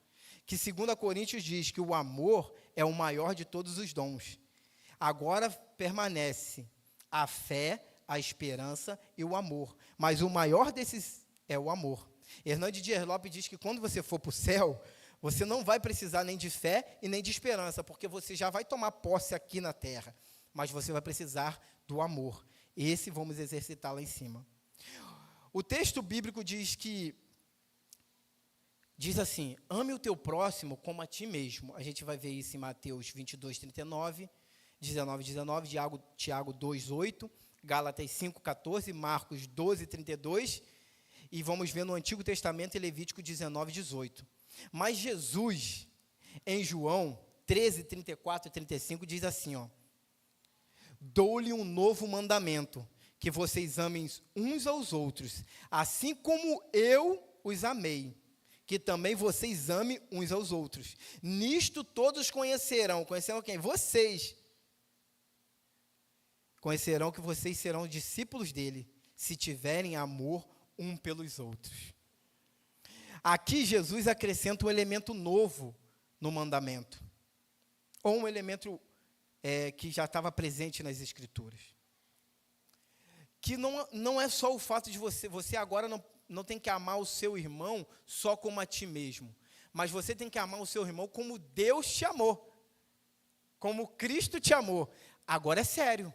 Que 2 Coríntios diz que o amor é o maior de todos os dons. Agora permanece a fé, a esperança e o amor. Mas o maior desses é o amor. Hernandes Dias Lopes diz que quando você for para o céu, você não vai precisar nem de fé e nem de esperança, porque você já vai tomar posse aqui na terra. Mas você vai precisar do amor. Esse vamos exercitar lá em cima. O texto bíblico diz assim, ame o teu próximo como a ti mesmo. A gente vai ver isso em Mateus 22, 39, 19, Tiago 2, 8, Gálatas 5, 14, Marcos 12, 32, e vamos ver no Antigo Testamento em Levítico 19, 18. Mas Jesus, em João 13, 34 e 35, diz assim, dou-lhe um novo mandamento, que vocês amem uns aos outros, assim como eu os amei, que também vocês amem uns aos outros. Nisto todos conhecerão quem? Vocês. Conhecerão que vocês serão discípulos dele, se tiverem amor um pelos outros. Aqui Jesus acrescenta um elemento novo no mandamento, ou um elemento que já estava presente nas Escrituras. Que não é só o fato de você agora não tem que amar o seu irmão só como a ti mesmo, mas você tem que amar o seu irmão como Deus te amou, como Cristo te amou. Agora é sério.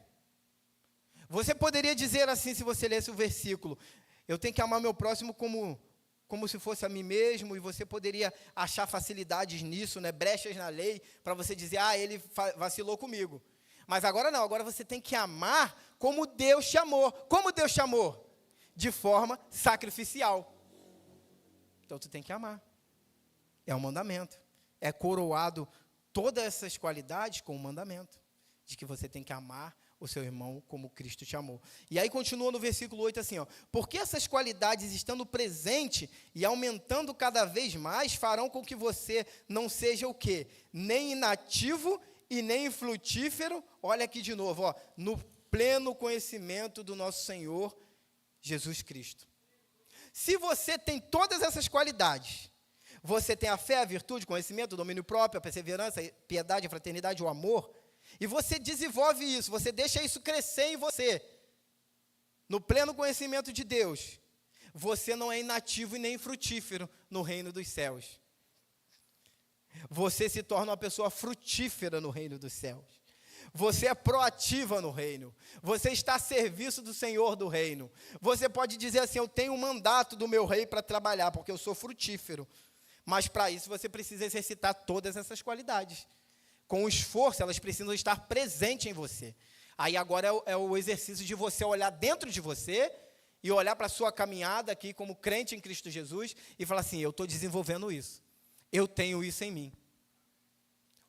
Você poderia dizer assim, se você lesse o versículo, eu tenho que amar meu próximo como se fosse a mim mesmo, e você poderia achar facilidades nisso, brechas na lei, para você dizer, ele vacilou comigo. Mas agora não, agora você tem que amar como Deus te amou. Como Deus te amou? De forma sacrificial. Então, tu tem que amar. É um mandamento. É coroado todas essas qualidades com um mandamento. De que você tem que amar o seu irmão como Cristo te amou. E aí continua no versículo 8 assim, porque essas qualidades estando presentes e aumentando cada vez mais, farão com que você não seja o quê? Nem inativo e nem infrutífero, olha aqui de novo, no pleno conhecimento do nosso Senhor Jesus Cristo. Se você tem todas essas qualidades, você tem a fé, a virtude, o conhecimento, o domínio próprio, a perseverança, a piedade, a fraternidade, o amor, e você desenvolve isso, você deixa isso crescer em você, no pleno conhecimento de Deus, você não é inativo e nem frutífero no reino dos céus. você se torna uma pessoa frutífera no reino dos céus. Você é proativa no reino. Você está a serviço do Senhor do reino. Você pode dizer assim: eu tenho um mandato do meu rei para trabalhar, porque eu sou frutífero. Mas para isso você precisa exercitar todas essas qualidades. Com esforço, elas precisam estar presentes em você. Aí agora é o exercício de você olhar dentro de você e olhar para a sua caminhada aqui como crente em Cristo Jesus e falar assim: eu estou desenvolvendo isso. Eu tenho isso em mim.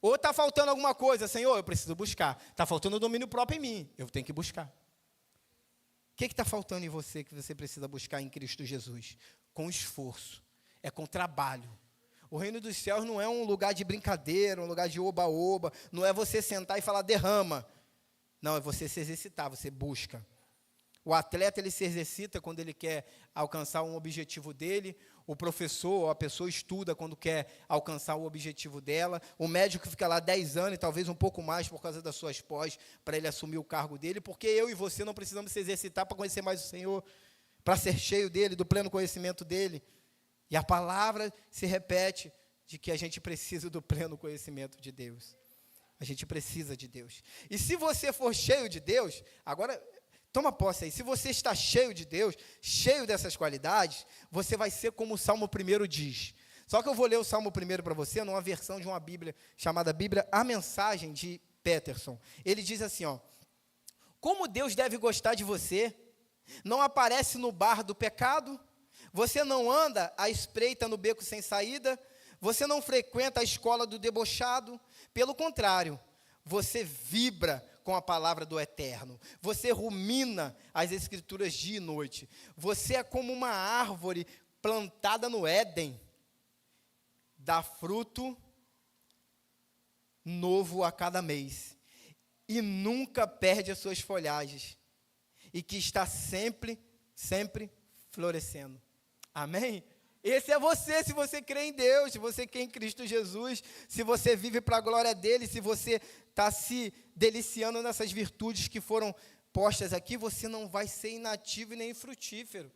Ou está faltando alguma coisa, Senhor, eu preciso buscar. Está faltando domínio próprio em mim, eu tenho que buscar. O que está faltando em você que você precisa buscar em Cristo Jesus? Com esforço, é com trabalho. O reino dos céus não é um lugar de brincadeira, um lugar de oba-oba, não é você sentar e falar derrama. Não, é você se exercitar, você busca. O atleta, ele se exercita quando ele quer alcançar um objetivo dele. O professor, ou a pessoa estuda quando quer alcançar o objetivo dela. O médico fica lá 10 anos, e talvez um pouco mais por causa das suas pós, para ele assumir o cargo dele, porque eu e você não precisamos se exercitar para conhecer mais o Senhor, para ser cheio dele, do pleno conhecimento dele. E a palavra se repete de que a gente precisa do pleno conhecimento de Deus. A gente precisa de Deus. E se você for cheio de Deus, agora toma posse aí, se você está cheio de Deus, cheio dessas qualidades, você vai ser como o Salmo 1 diz. Só que eu vou ler o Salmo 1 para você, numa versão de uma Bíblia, chamada Bíblia A Mensagem, de Peterson. Ele diz assim, ó: como Deus deve gostar de você, não aparece no bar do pecado, você não anda à espreita no beco sem saída, você não frequenta a escola do debochado, pelo contrário, você vibra com a palavra do Eterno, você rumina as Escrituras dia e noite, você é como uma árvore plantada no Éden, dá fruto novo a cada mês, e nunca perde as suas folhagens, e que está sempre florescendo. Amém? Esse é você, se você crê em Deus, se você crê em Cristo Jesus, se você vive para a glória dele, se você está se deliciando nessas virtudes que foram postas aqui, você não vai ser inativo e nem frutífero.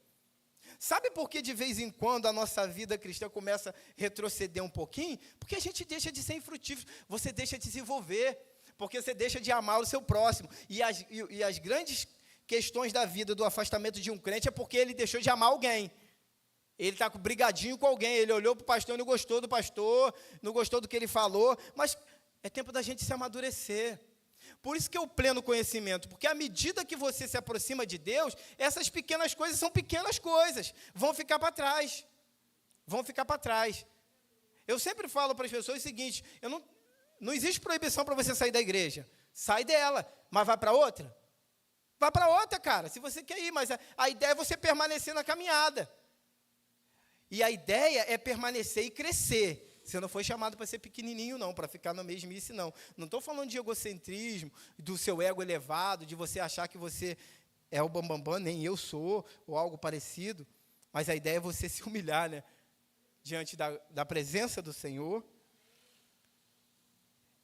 Sabe por que de vez em quando a nossa vida cristã começa a retroceder um pouquinho? Porque a gente deixa de ser infrutífero, você deixa de se envolver, porque você deixa de amar o seu próximo. E as grandes questões da vida, do afastamento de um crente, é porque ele deixou de amar alguém. Ele está brigadinho com alguém, ele olhou para o pastor e não gostou do pastor, não gostou do que ele falou, mas é tempo da gente se amadurecer. Por isso que é o pleno conhecimento, porque à medida que você se aproxima de Deus, essas pequenas coisas são pequenas coisas, vão ficar para trás, Eu sempre falo para as pessoas o seguinte: não existe proibição para você sair da igreja, sai dela, mas vai para outra? Vai para outra, cara, se você quer ir, mas a ideia é você permanecer na caminhada. E a ideia é permanecer e crescer. Você não foi chamado para ser pequenininho, não, para ficar na mesmice, não. Não estou falando de egocentrismo, do seu ego elevado, de você achar que você é o bambambam, nem eu sou, ou algo parecido. Mas a ideia é você se humilhar, né, diante da presença do Senhor,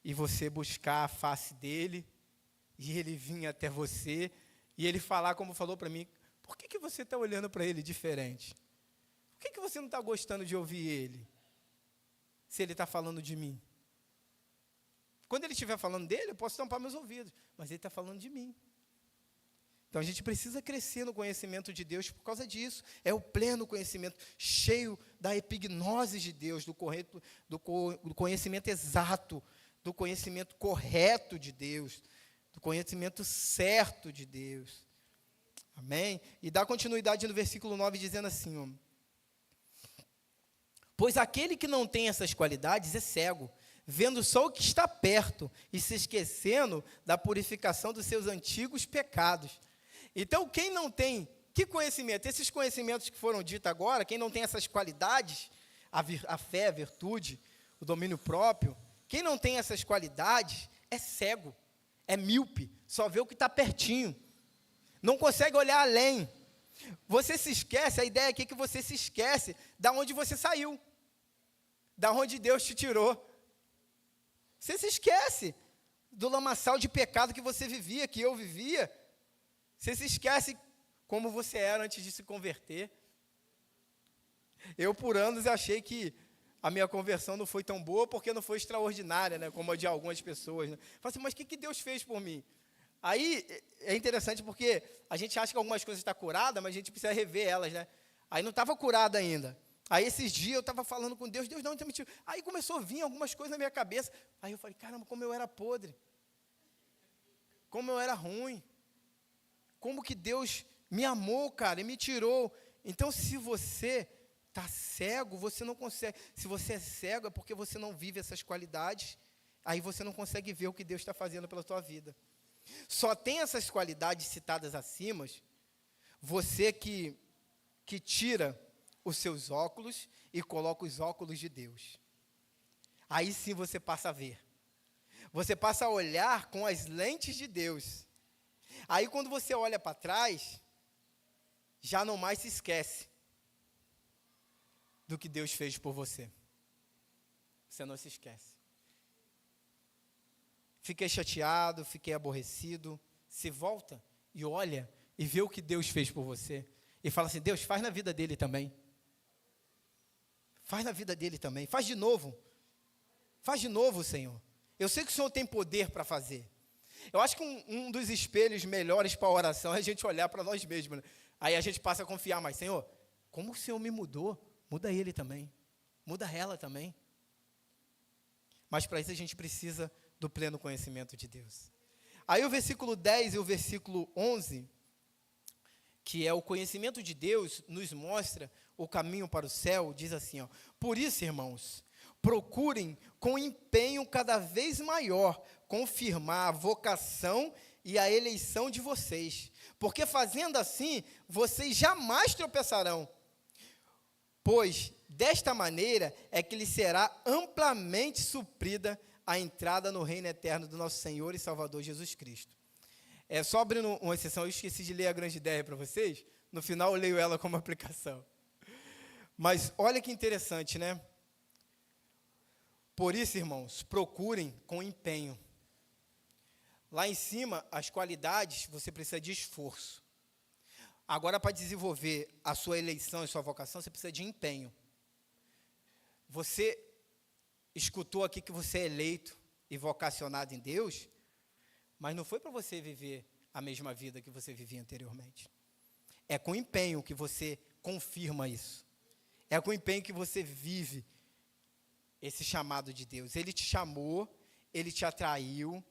e você buscar a face dele, e ele vir até você, e ele falar como falou para mim: por que você está olhando para ele diferente? Por que você não está gostando de ouvir ele, se ele está falando de mim? Quando ele estiver falando dele, eu posso tampar meus ouvidos, mas ele está falando de mim. Então a gente precisa crescer no conhecimento de Deus por causa disso. É o pleno conhecimento, cheio da epignose de Deus, do conhecimento exato, do conhecimento correto de Deus, do conhecimento certo de Deus. Amém? E dá continuidade no versículo 9, dizendo assim, ó: pois aquele que não tem essas qualidades é cego, vendo só o que está perto e se esquecendo da purificação dos seus antigos pecados. Então, quem não tem, que conhecimento? Esses conhecimentos que foram ditos agora, quem não tem essas qualidades, a fé, a virtude, o domínio próprio, quem não tem essas qualidades é cego, é míope, só vê o que está pertinho, não consegue olhar além. Você se esquece, a ideia aqui é que você se esquece da onde você saiu, da onde Deus te tirou. Você se esquece do lamaçal de pecado que você vivia, que eu vivia. Você se esquece como você era antes de se converter. Eu, por anos, achei que a minha conversão não foi tão boa porque não foi extraordinária, né, como a de algumas pessoas. Né? Fala assim, mas o que Deus fez por mim? Aí é interessante porque a gente acha que algumas coisas estão curadas, mas a gente precisa rever elas, né? Aí não estava curada ainda. Aí esses dias eu estava falando com Deus, Deus não me tirou. Aí começou a vir algumas coisas na minha cabeça. Aí eu falei, caramba, como eu era podre. Como eu era ruim. Como que Deus me amou, cara, e me tirou. Então, se você está cego, você não consegue. Se você é cego, é porque você não vive essas qualidades. Aí você não consegue ver o que Deus está fazendo pela sua vida. Só tem essas qualidades citadas acima, você que tira os seus óculos e coloca os óculos de Deus. Aí sim você passa a ver. Você passa a olhar com as lentes de Deus. Aí quando você olha para trás, já não mais se esquece do que Deus fez por você. Você não se esquece. Fiquei chateado, fiquei aborrecido. Se volta e olha e vê o que Deus fez por você. E fala assim, Deus, faz na vida dele também. Faz na vida dele também. Faz de novo. Faz de novo, Senhor. Eu sei que o Senhor tem poder para fazer. Eu acho que um dos espelhos melhores para a oração é a gente olhar para nós mesmos. Né? Aí a gente passa a confiar mais. Senhor, como o Senhor me mudou, muda ele também. Muda ela também. Mas para isso a gente precisa do pleno conhecimento de Deus. Aí o versículo 10 e o versículo 11, que é o conhecimento de Deus, nos mostra o caminho para o céu, diz assim, ó, por isso, irmãos, procurem com empenho cada vez maior confirmar a vocação e a eleição de vocês, porque fazendo assim, vocês jamais tropeçarão, pois desta maneira é que lhes será amplamente suprida a entrada no reino eterno do nosso Senhor e Salvador Jesus Cristo. Só abrindo uma exceção, eu esqueci de ler a grande ideia para vocês, no final eu leio ela como aplicação. Mas olha que interessante, né? Por isso, irmãos, procurem com empenho. Lá em cima, as qualidades, você precisa de esforço. Agora, para desenvolver a sua eleição e sua vocação, você precisa de empenho. Você escutou aqui que você é eleito e vocacionado em Deus, mas não foi para você viver a mesma vida que você vivia anteriormente. É com empenho que você confirma isso. É com empenho que você vive esse chamado de Deus. Ele te chamou, Ele te atraiu,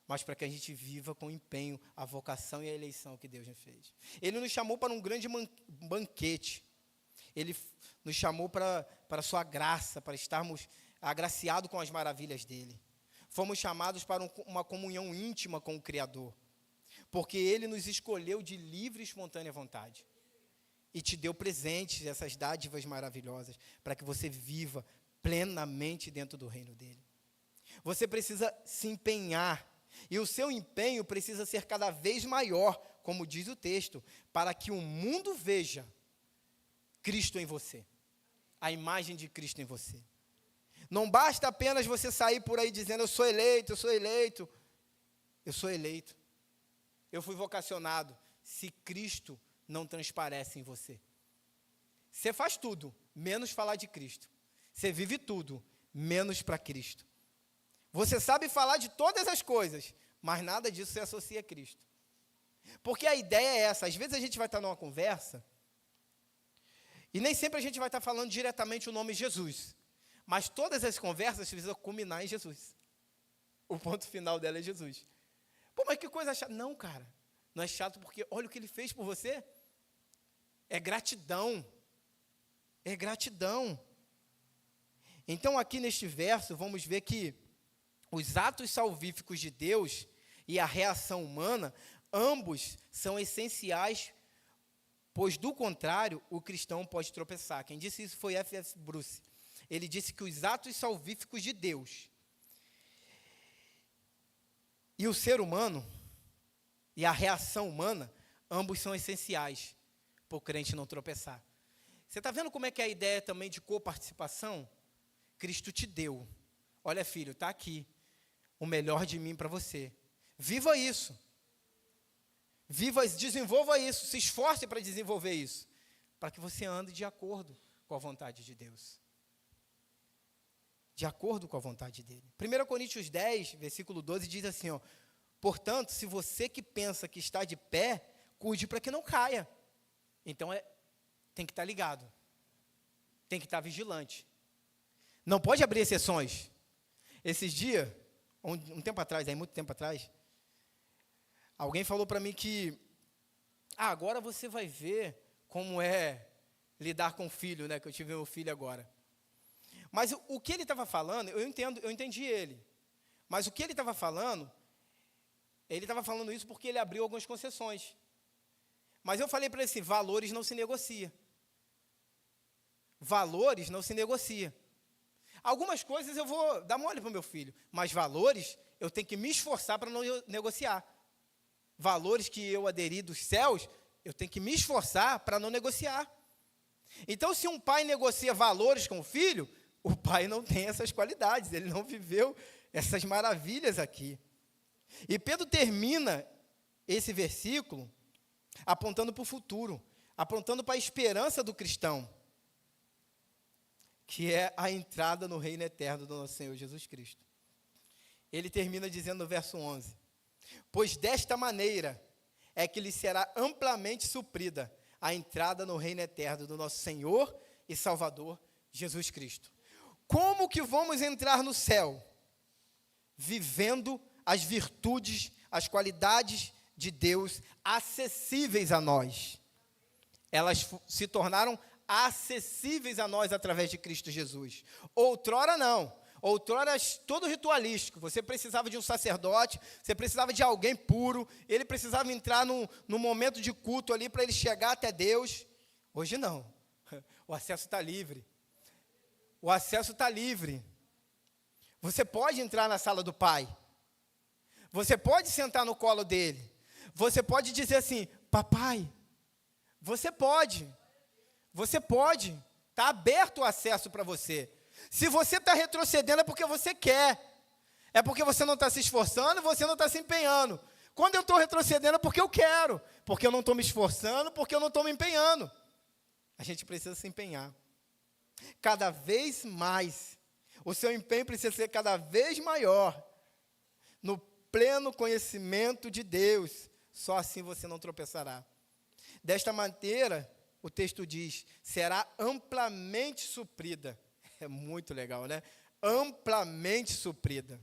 mas para que a gente viva com empenho a vocação e a eleição que Deus nos fez. Ele nos chamou para um grande banquete. Ele nos chamou para a sua graça, para estarmos agraciados com as maravilhas dEle. Fomos chamados para uma comunhão íntima com o Criador, porque Ele nos escolheu de livre e espontânea vontade. E te deu presentes, essas dádivas maravilhosas, para que você viva plenamente dentro do reino dEle. Você precisa se empenhar, e o seu empenho precisa ser cada vez maior, como diz o texto, para que o mundo veja Cristo em você, a imagem de Cristo em você. Não basta apenas você sair por aí dizendo, eu sou eleito, eu sou eleito. Eu sou eleito. Eu fui vocacionado. Se Cristo não transparece em você. Você faz tudo, menos falar de Cristo. Você vive tudo, menos para Cristo. Você sabe falar de todas as coisas, mas nada disso se associa a Cristo. Porque a ideia é essa. Às vezes a gente vai estar numa conversa, e nem sempre a gente vai estar falando diretamente o nome Jesus. Mas todas as conversas precisam culminar em Jesus. O ponto final dela é Jesus. Pô, mas que coisa chata. Não, cara. Não é chato porque olha o que Ele fez por você. É gratidão. É gratidão. Então, aqui neste verso, vamos ver que os atos salvíficos de Deus e a reação humana, ambos são essenciais, pois, do contrário, o cristão pode tropeçar. Quem disse isso foi F.F. Bruce. Ele disse que os atos salvíficos de Deus e o ser humano e a reação humana, ambos são essenciais para o crente não tropeçar. Você está vendo como é que é a ideia também de coparticipação? Cristo te deu. Olha, filho, está aqui o melhor de mim para você. Viva isso. Desenvolva isso, se esforce para desenvolver isso, para que você ande de acordo com a vontade de Deus. de acordo com a vontade dele. 1 Coríntios 10, versículo 12, diz assim, ó, portanto, se você que pensa que está de pé, cuide para que não caia. Então, tem que estar ligado, tem que estar vigilante. Não pode abrir exceções. Esses dias, um tempo atrás, muito tempo atrás, alguém falou para mim que, agora você vai ver como é lidar com o filho, né, que eu tive meu filho agora. Mas o que ele estava falando, eu entendi ele. Mas o que ele estava falando isso porque ele abriu algumas concessões. Mas eu falei para ele assim, valores não se negocia. Valores não se negocia. Algumas coisas eu vou dar mole para o meu filho, mas valores eu tenho que me esforçar para não negociar. Valores que eu aderi dos céus, eu tenho que me esforçar para não negociar. Então, se um pai negocia valores com o filho, o pai não tem essas qualidades, ele não viveu essas maravilhas aqui. E Pedro termina esse versículo apontando para o futuro, apontando para a esperança do cristão, que é a entrada no reino eterno do nosso Senhor Jesus Cristo. Ele termina dizendo no verso 11, pois desta maneira é que lhe será amplamente suprida a entrada no reino eterno do nosso Senhor e Salvador Jesus Cristo. Como que vamos entrar no céu? Vivendo as virtudes, as qualidades de Deus acessíveis a nós. Elas se tornaram acessíveis a nós através de Cristo Jesus. Outrora não. Outrora todo ritualístico. Você precisava de um sacerdote, você precisava de alguém puro, ele precisava entrar num momento de culto ali para ele chegar até Deus. Hoje não. O acesso está livre. O acesso está livre. Você pode entrar na sala do Pai. Você pode sentar no colo dele. Você pode dizer assim, papai, você pode. Você pode. Está aberto o acesso para você. Se você está retrocedendo é porque você quer. É porque você não está se esforçando, você não está se empenhando. Quando eu estou retrocedendo é porque eu quero. Porque eu não estou me esforçando, porque eu não estou me empenhando. A gente precisa se empenhar. Cada vez mais. O seu empenho precisa ser cada vez maior. No pleno conhecimento de Deus. Só assim você não tropeçará. Desta maneira, o texto diz, será amplamente suprida. É muito legal, né? Amplamente suprida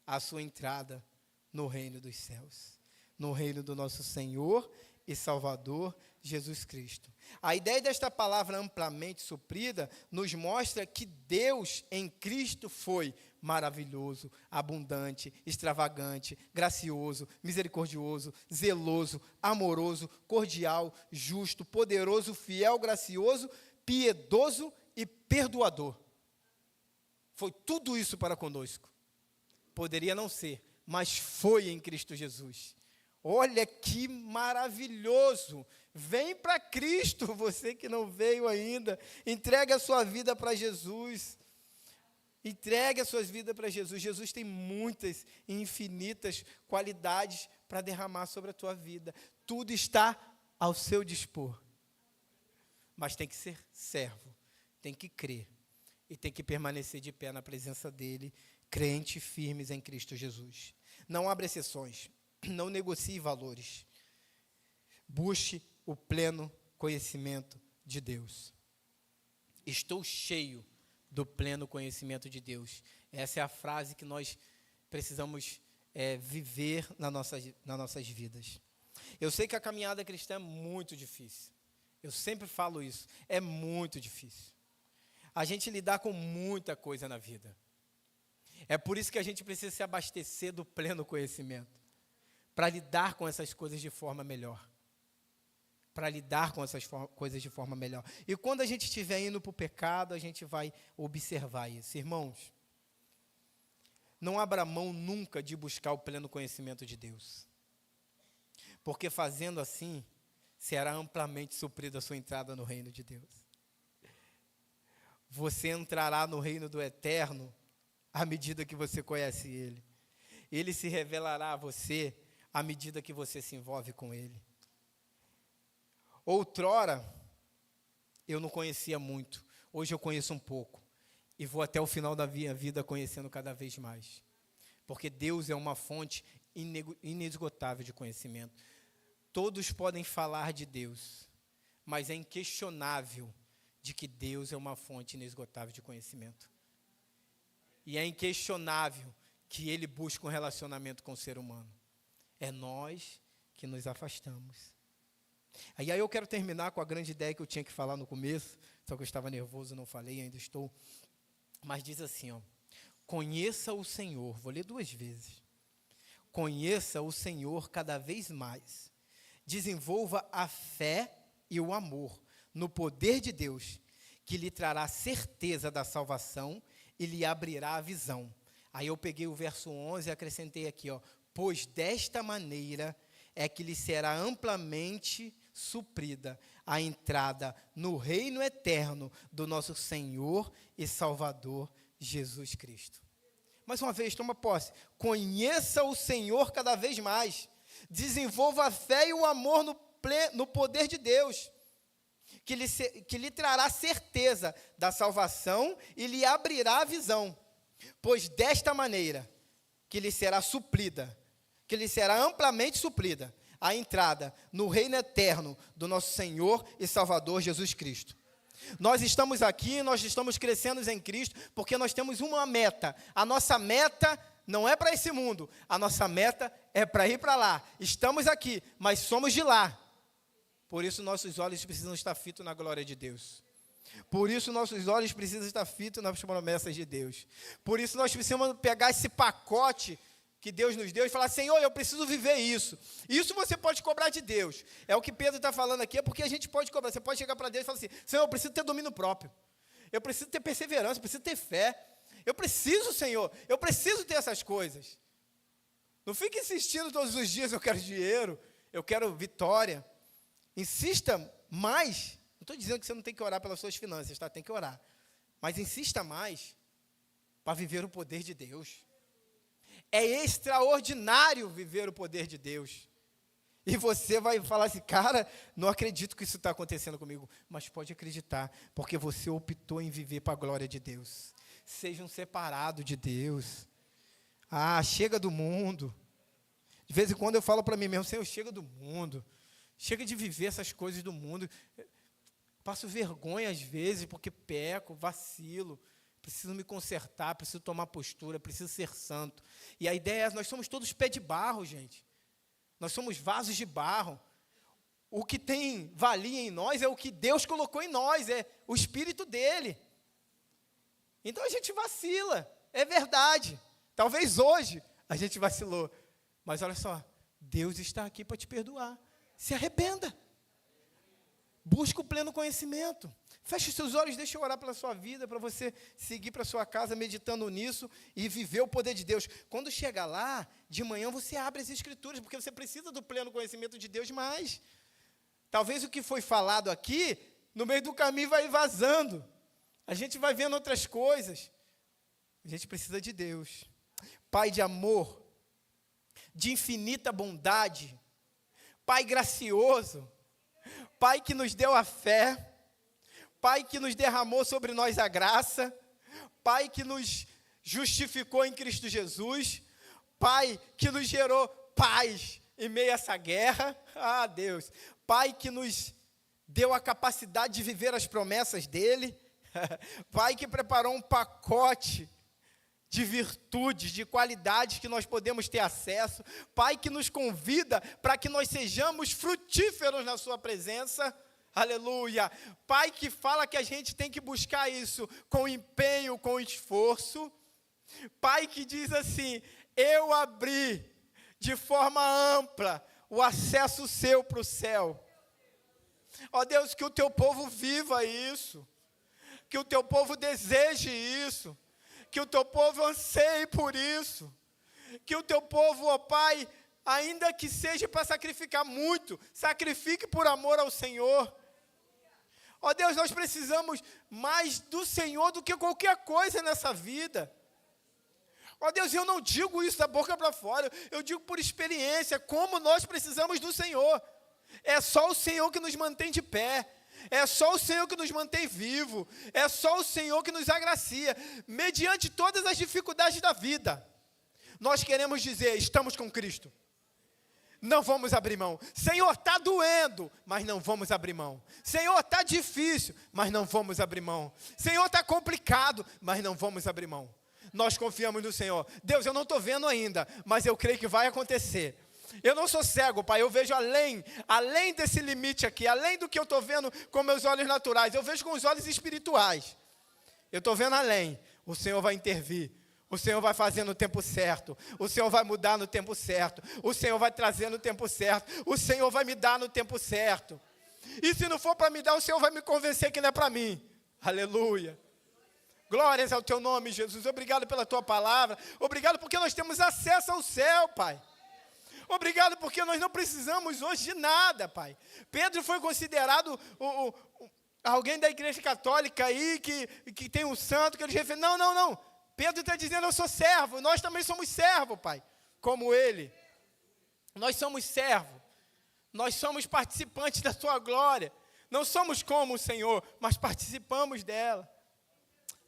a sua entrada no reino dos céus. No reino do nosso Senhor e Salvador Jesus Cristo. A ideia desta palavra amplamente suprida nos mostra que Deus em Cristo foi maravilhoso, abundante, extravagante, gracioso, misericordioso, zeloso, amoroso, cordial, justo, poderoso, fiel, gracioso, piedoso e perdoador. Foi tudo isso para conosco. Poderia não ser, mas foi em Cristo Jesus. Olha que maravilhoso. Vem para Cristo, você que não veio ainda. Entregue a sua vida para Jesus. Entregue a sua vida para Jesus. Jesus tem muitas e infinitas qualidades para derramar sobre a tua vida. Tudo está ao seu dispor. Mas tem que ser servo, tem que crer e tem que permanecer de pé na presença dele, crente firmes em Cristo Jesus. Não abra exceções, não negocie valores. Busque o pleno conhecimento de Deus. Estou cheio do pleno conhecimento de Deus. Essa é a frase que nós precisamos viver nas nossas vidas. Eu sei que a caminhada cristã é muito difícil. Eu sempre falo isso. É muito difícil. A gente lidar com muita coisa na vida. É por isso que a gente precisa se abastecer do pleno conhecimento. Para lidar com essas coisas de forma melhor. Para lidar com essas coisas de forma melhor. E quando a gente estiver indo para o pecado, a gente vai observar isso. Irmãos, não abra mão nunca de buscar o pleno conhecimento de Deus. Porque fazendo assim, será amplamente suprida a sua entrada no reino de Deus. Você entrará no reino do eterno à medida que você conhece Ele. Ele se revelará a você à medida que você se envolve com Ele. Outrora, eu não conhecia muito. Hoje eu conheço um pouco. e vou até o final da minha vida conhecendo cada vez mais. Porque Deus é uma fonte inesgotável de conhecimento. Todos podem falar de Deus, mas é inquestionável de que Deus é uma fonte inesgotável de conhecimento. E é inquestionável que Ele busca um relacionamento com o ser humano. É nós que nos afastamos. Aí eu quero terminar com a grande ideia que eu tinha que falar no começo, só que eu estava nervoso, não falei, ainda estou. Mas diz assim, ó, conheça o Senhor, vou ler 2 vezes. Conheça o Senhor cada vez mais. Desenvolva a fé e o amor no poder de Deus, que lhe trará certeza da salvação e lhe abrirá a visão. Aí eu peguei o verso 11 e acrescentei aqui, ó, pois desta maneira é que lhe será amplamente suprida a entrada no reino eterno do nosso Senhor e Salvador Jesus Cristo. Mais uma vez, toma posse. Conheça o Senhor cada vez mais. Desenvolva a fé e o amor no poder de Deus, que lhe trará certeza da salvação e lhe abrirá a visão. Pois desta maneira que lhe será suprida, que lhe será amplamente suprida, a entrada no reino eterno do nosso Senhor e Salvador Jesus Cristo. Nós estamos aqui, nós estamos crescendo em Cristo, porque nós temos uma meta. A nossa meta não é para esse mundo, a nossa meta é para ir para lá. Estamos aqui, mas somos de lá. Por isso nossos olhos precisam estar fitos na glória de Deus. Por isso nossos olhos precisam estar fitos nas promessas de Deus. Por isso nós precisamos pegar esse pacote que Deus nos deu e falar, Senhor, eu preciso viver isso. Isso você pode cobrar de Deus. É o que Pedro está falando aqui, é porque a gente pode cobrar. Você pode chegar para Deus e falar assim, Senhor, eu preciso ter domínio próprio. Eu preciso ter perseverança, eu preciso ter fé. Eu preciso, Senhor, eu preciso ter essas coisas. Não fique insistindo todos os dias, eu quero dinheiro, eu quero vitória. Insista mais. Não estou dizendo que você não tem que orar pelas suas finanças, tá? Tem que orar. Mas insista mais para viver o poder de Deus. É extraordinário viver o poder de Deus. E você vai falar assim, cara, não acredito que isso está acontecendo comigo. Mas pode acreditar, porque você optou em viver para a glória de Deus. Seja um separado de Deus. Ah, chega do mundo. De vez em quando eu falo para mim mesmo, Senhor, chega do mundo. Chega de viver essas coisas do mundo. Passo vergonha às vezes, porque peco, vacilo. Preciso me consertar, preciso tomar postura, preciso ser santo. E a ideia é, nós somos todos pé de barro, gente. Nós somos vasos de barro. O que tem valia em nós é o que Deus colocou em nós, é o Espírito dele. Então a gente vacila, é verdade. Talvez hoje a gente vacilou. Mas olha só, Deus está aqui para te perdoar. Se arrependa. Busca o pleno conhecimento. Feche os seus olhos, deixa eu orar pela sua vida, para você seguir para a sua casa meditando nisso e viver o poder de Deus. Quando chegar lá, de manhã você abre as Escrituras, porque você precisa do pleno conhecimento de Deus mais. Talvez o que foi falado aqui, no meio do caminho vai vazando. A gente vai vendo outras coisas. A gente precisa de Deus. Pai de amor, de infinita bondade, Pai gracioso, Pai que nos deu a fé, Pai que nos derramou sobre nós a graça, Pai que nos justificou em Cristo Jesus, Pai que nos gerou paz em meio a essa guerra, Deus, Pai que nos deu a capacidade de viver as promessas dEle, Pai que preparou um pacote de virtudes, de qualidades que nós podemos ter acesso, Pai que nos convida para que nós sejamos frutíferos na sua presença, aleluia, Pai que fala que a gente tem que buscar isso com empenho, com esforço, Pai que diz assim, eu abri de forma ampla o acesso seu para o céu, ó Deus, que o teu povo viva isso, que o teu povo deseje isso, que o teu povo anseie por isso, que o teu povo, ó Pai, ainda que seja para sacrificar muito, sacrifique por amor ao Senhor. Ó Deus, nós precisamos mais do Senhor do que qualquer coisa nessa vida. Ó Deus, eu não digo isso da boca para fora, eu digo por experiência, como nós precisamos do Senhor. É só o Senhor que nos mantém de pé. É só o Senhor que nos mantém vivo. É só o Senhor que nos agracia. Mediante todas as dificuldades da vida, nós queremos dizer, estamos com Cristo. Não vamos abrir mão. Senhor, está doendo, mas não vamos abrir mão. Senhor, está difícil, mas não vamos abrir mão. Senhor, está complicado, mas não vamos abrir mão. Nós confiamos no Senhor. Deus, eu não estou vendo ainda, mas eu creio que vai acontecer. Eu não sou cego, Pai, eu vejo além desse limite aqui, além do que eu estou vendo com meus olhos naturais, eu vejo com os olhos espirituais. Eu estou vendo além. O Senhor vai intervir. O Senhor vai fazer no tempo certo. O Senhor vai mudar no tempo certo. O Senhor vai trazer no tempo certo. O Senhor vai me dar no tempo certo. E se não for para me dar, o Senhor vai me convencer que não é para mim. Aleluia. Glórias ao teu nome, Jesus. Obrigado pela tua palavra. Obrigado porque nós temos acesso ao céu, Pai. Obrigado porque nós não precisamos hoje de nada, Pai. Pedro foi considerado alguém da igreja católica aí, que tem um santo, que eles referem. Não. Pedro está dizendo, eu sou servo. Nós também somos servo, Pai, como ele. Nós somos servo. Nós somos participantes da tua glória. Não somos como o Senhor, mas participamos dela.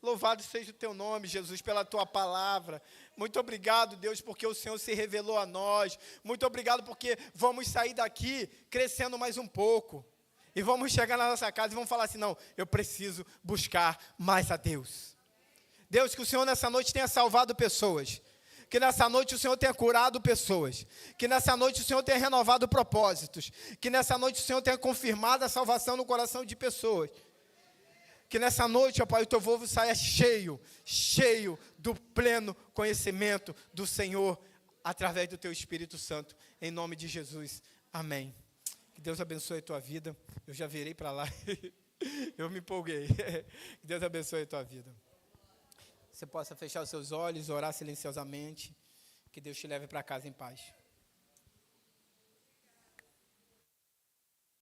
Louvado seja o teu nome, Jesus, pela tua palavra. Muito obrigado, Deus, porque o Senhor se revelou a nós. Muito obrigado porque vamos sair daqui crescendo mais um pouco. E vamos chegar na nossa casa e vamos falar assim, não, eu preciso buscar mais a Deus. Deus, que o Senhor nessa noite tenha salvado pessoas. Que nessa noite o Senhor tenha curado pessoas. Que nessa noite o Senhor tenha renovado propósitos. Que nessa noite o Senhor tenha confirmado a salvação no coração de pessoas. Que nessa noite, ó Pai, o teu povo saia cheio do pleno conhecimento do Senhor, através do teu Espírito Santo, em nome de Jesus. Amém. Que Deus abençoe a tua vida. Eu já virei para lá, eu me empolguei. Que Deus abençoe a tua vida. Você possa fechar os seus olhos, orar silenciosamente. Que Deus te leve para casa em paz.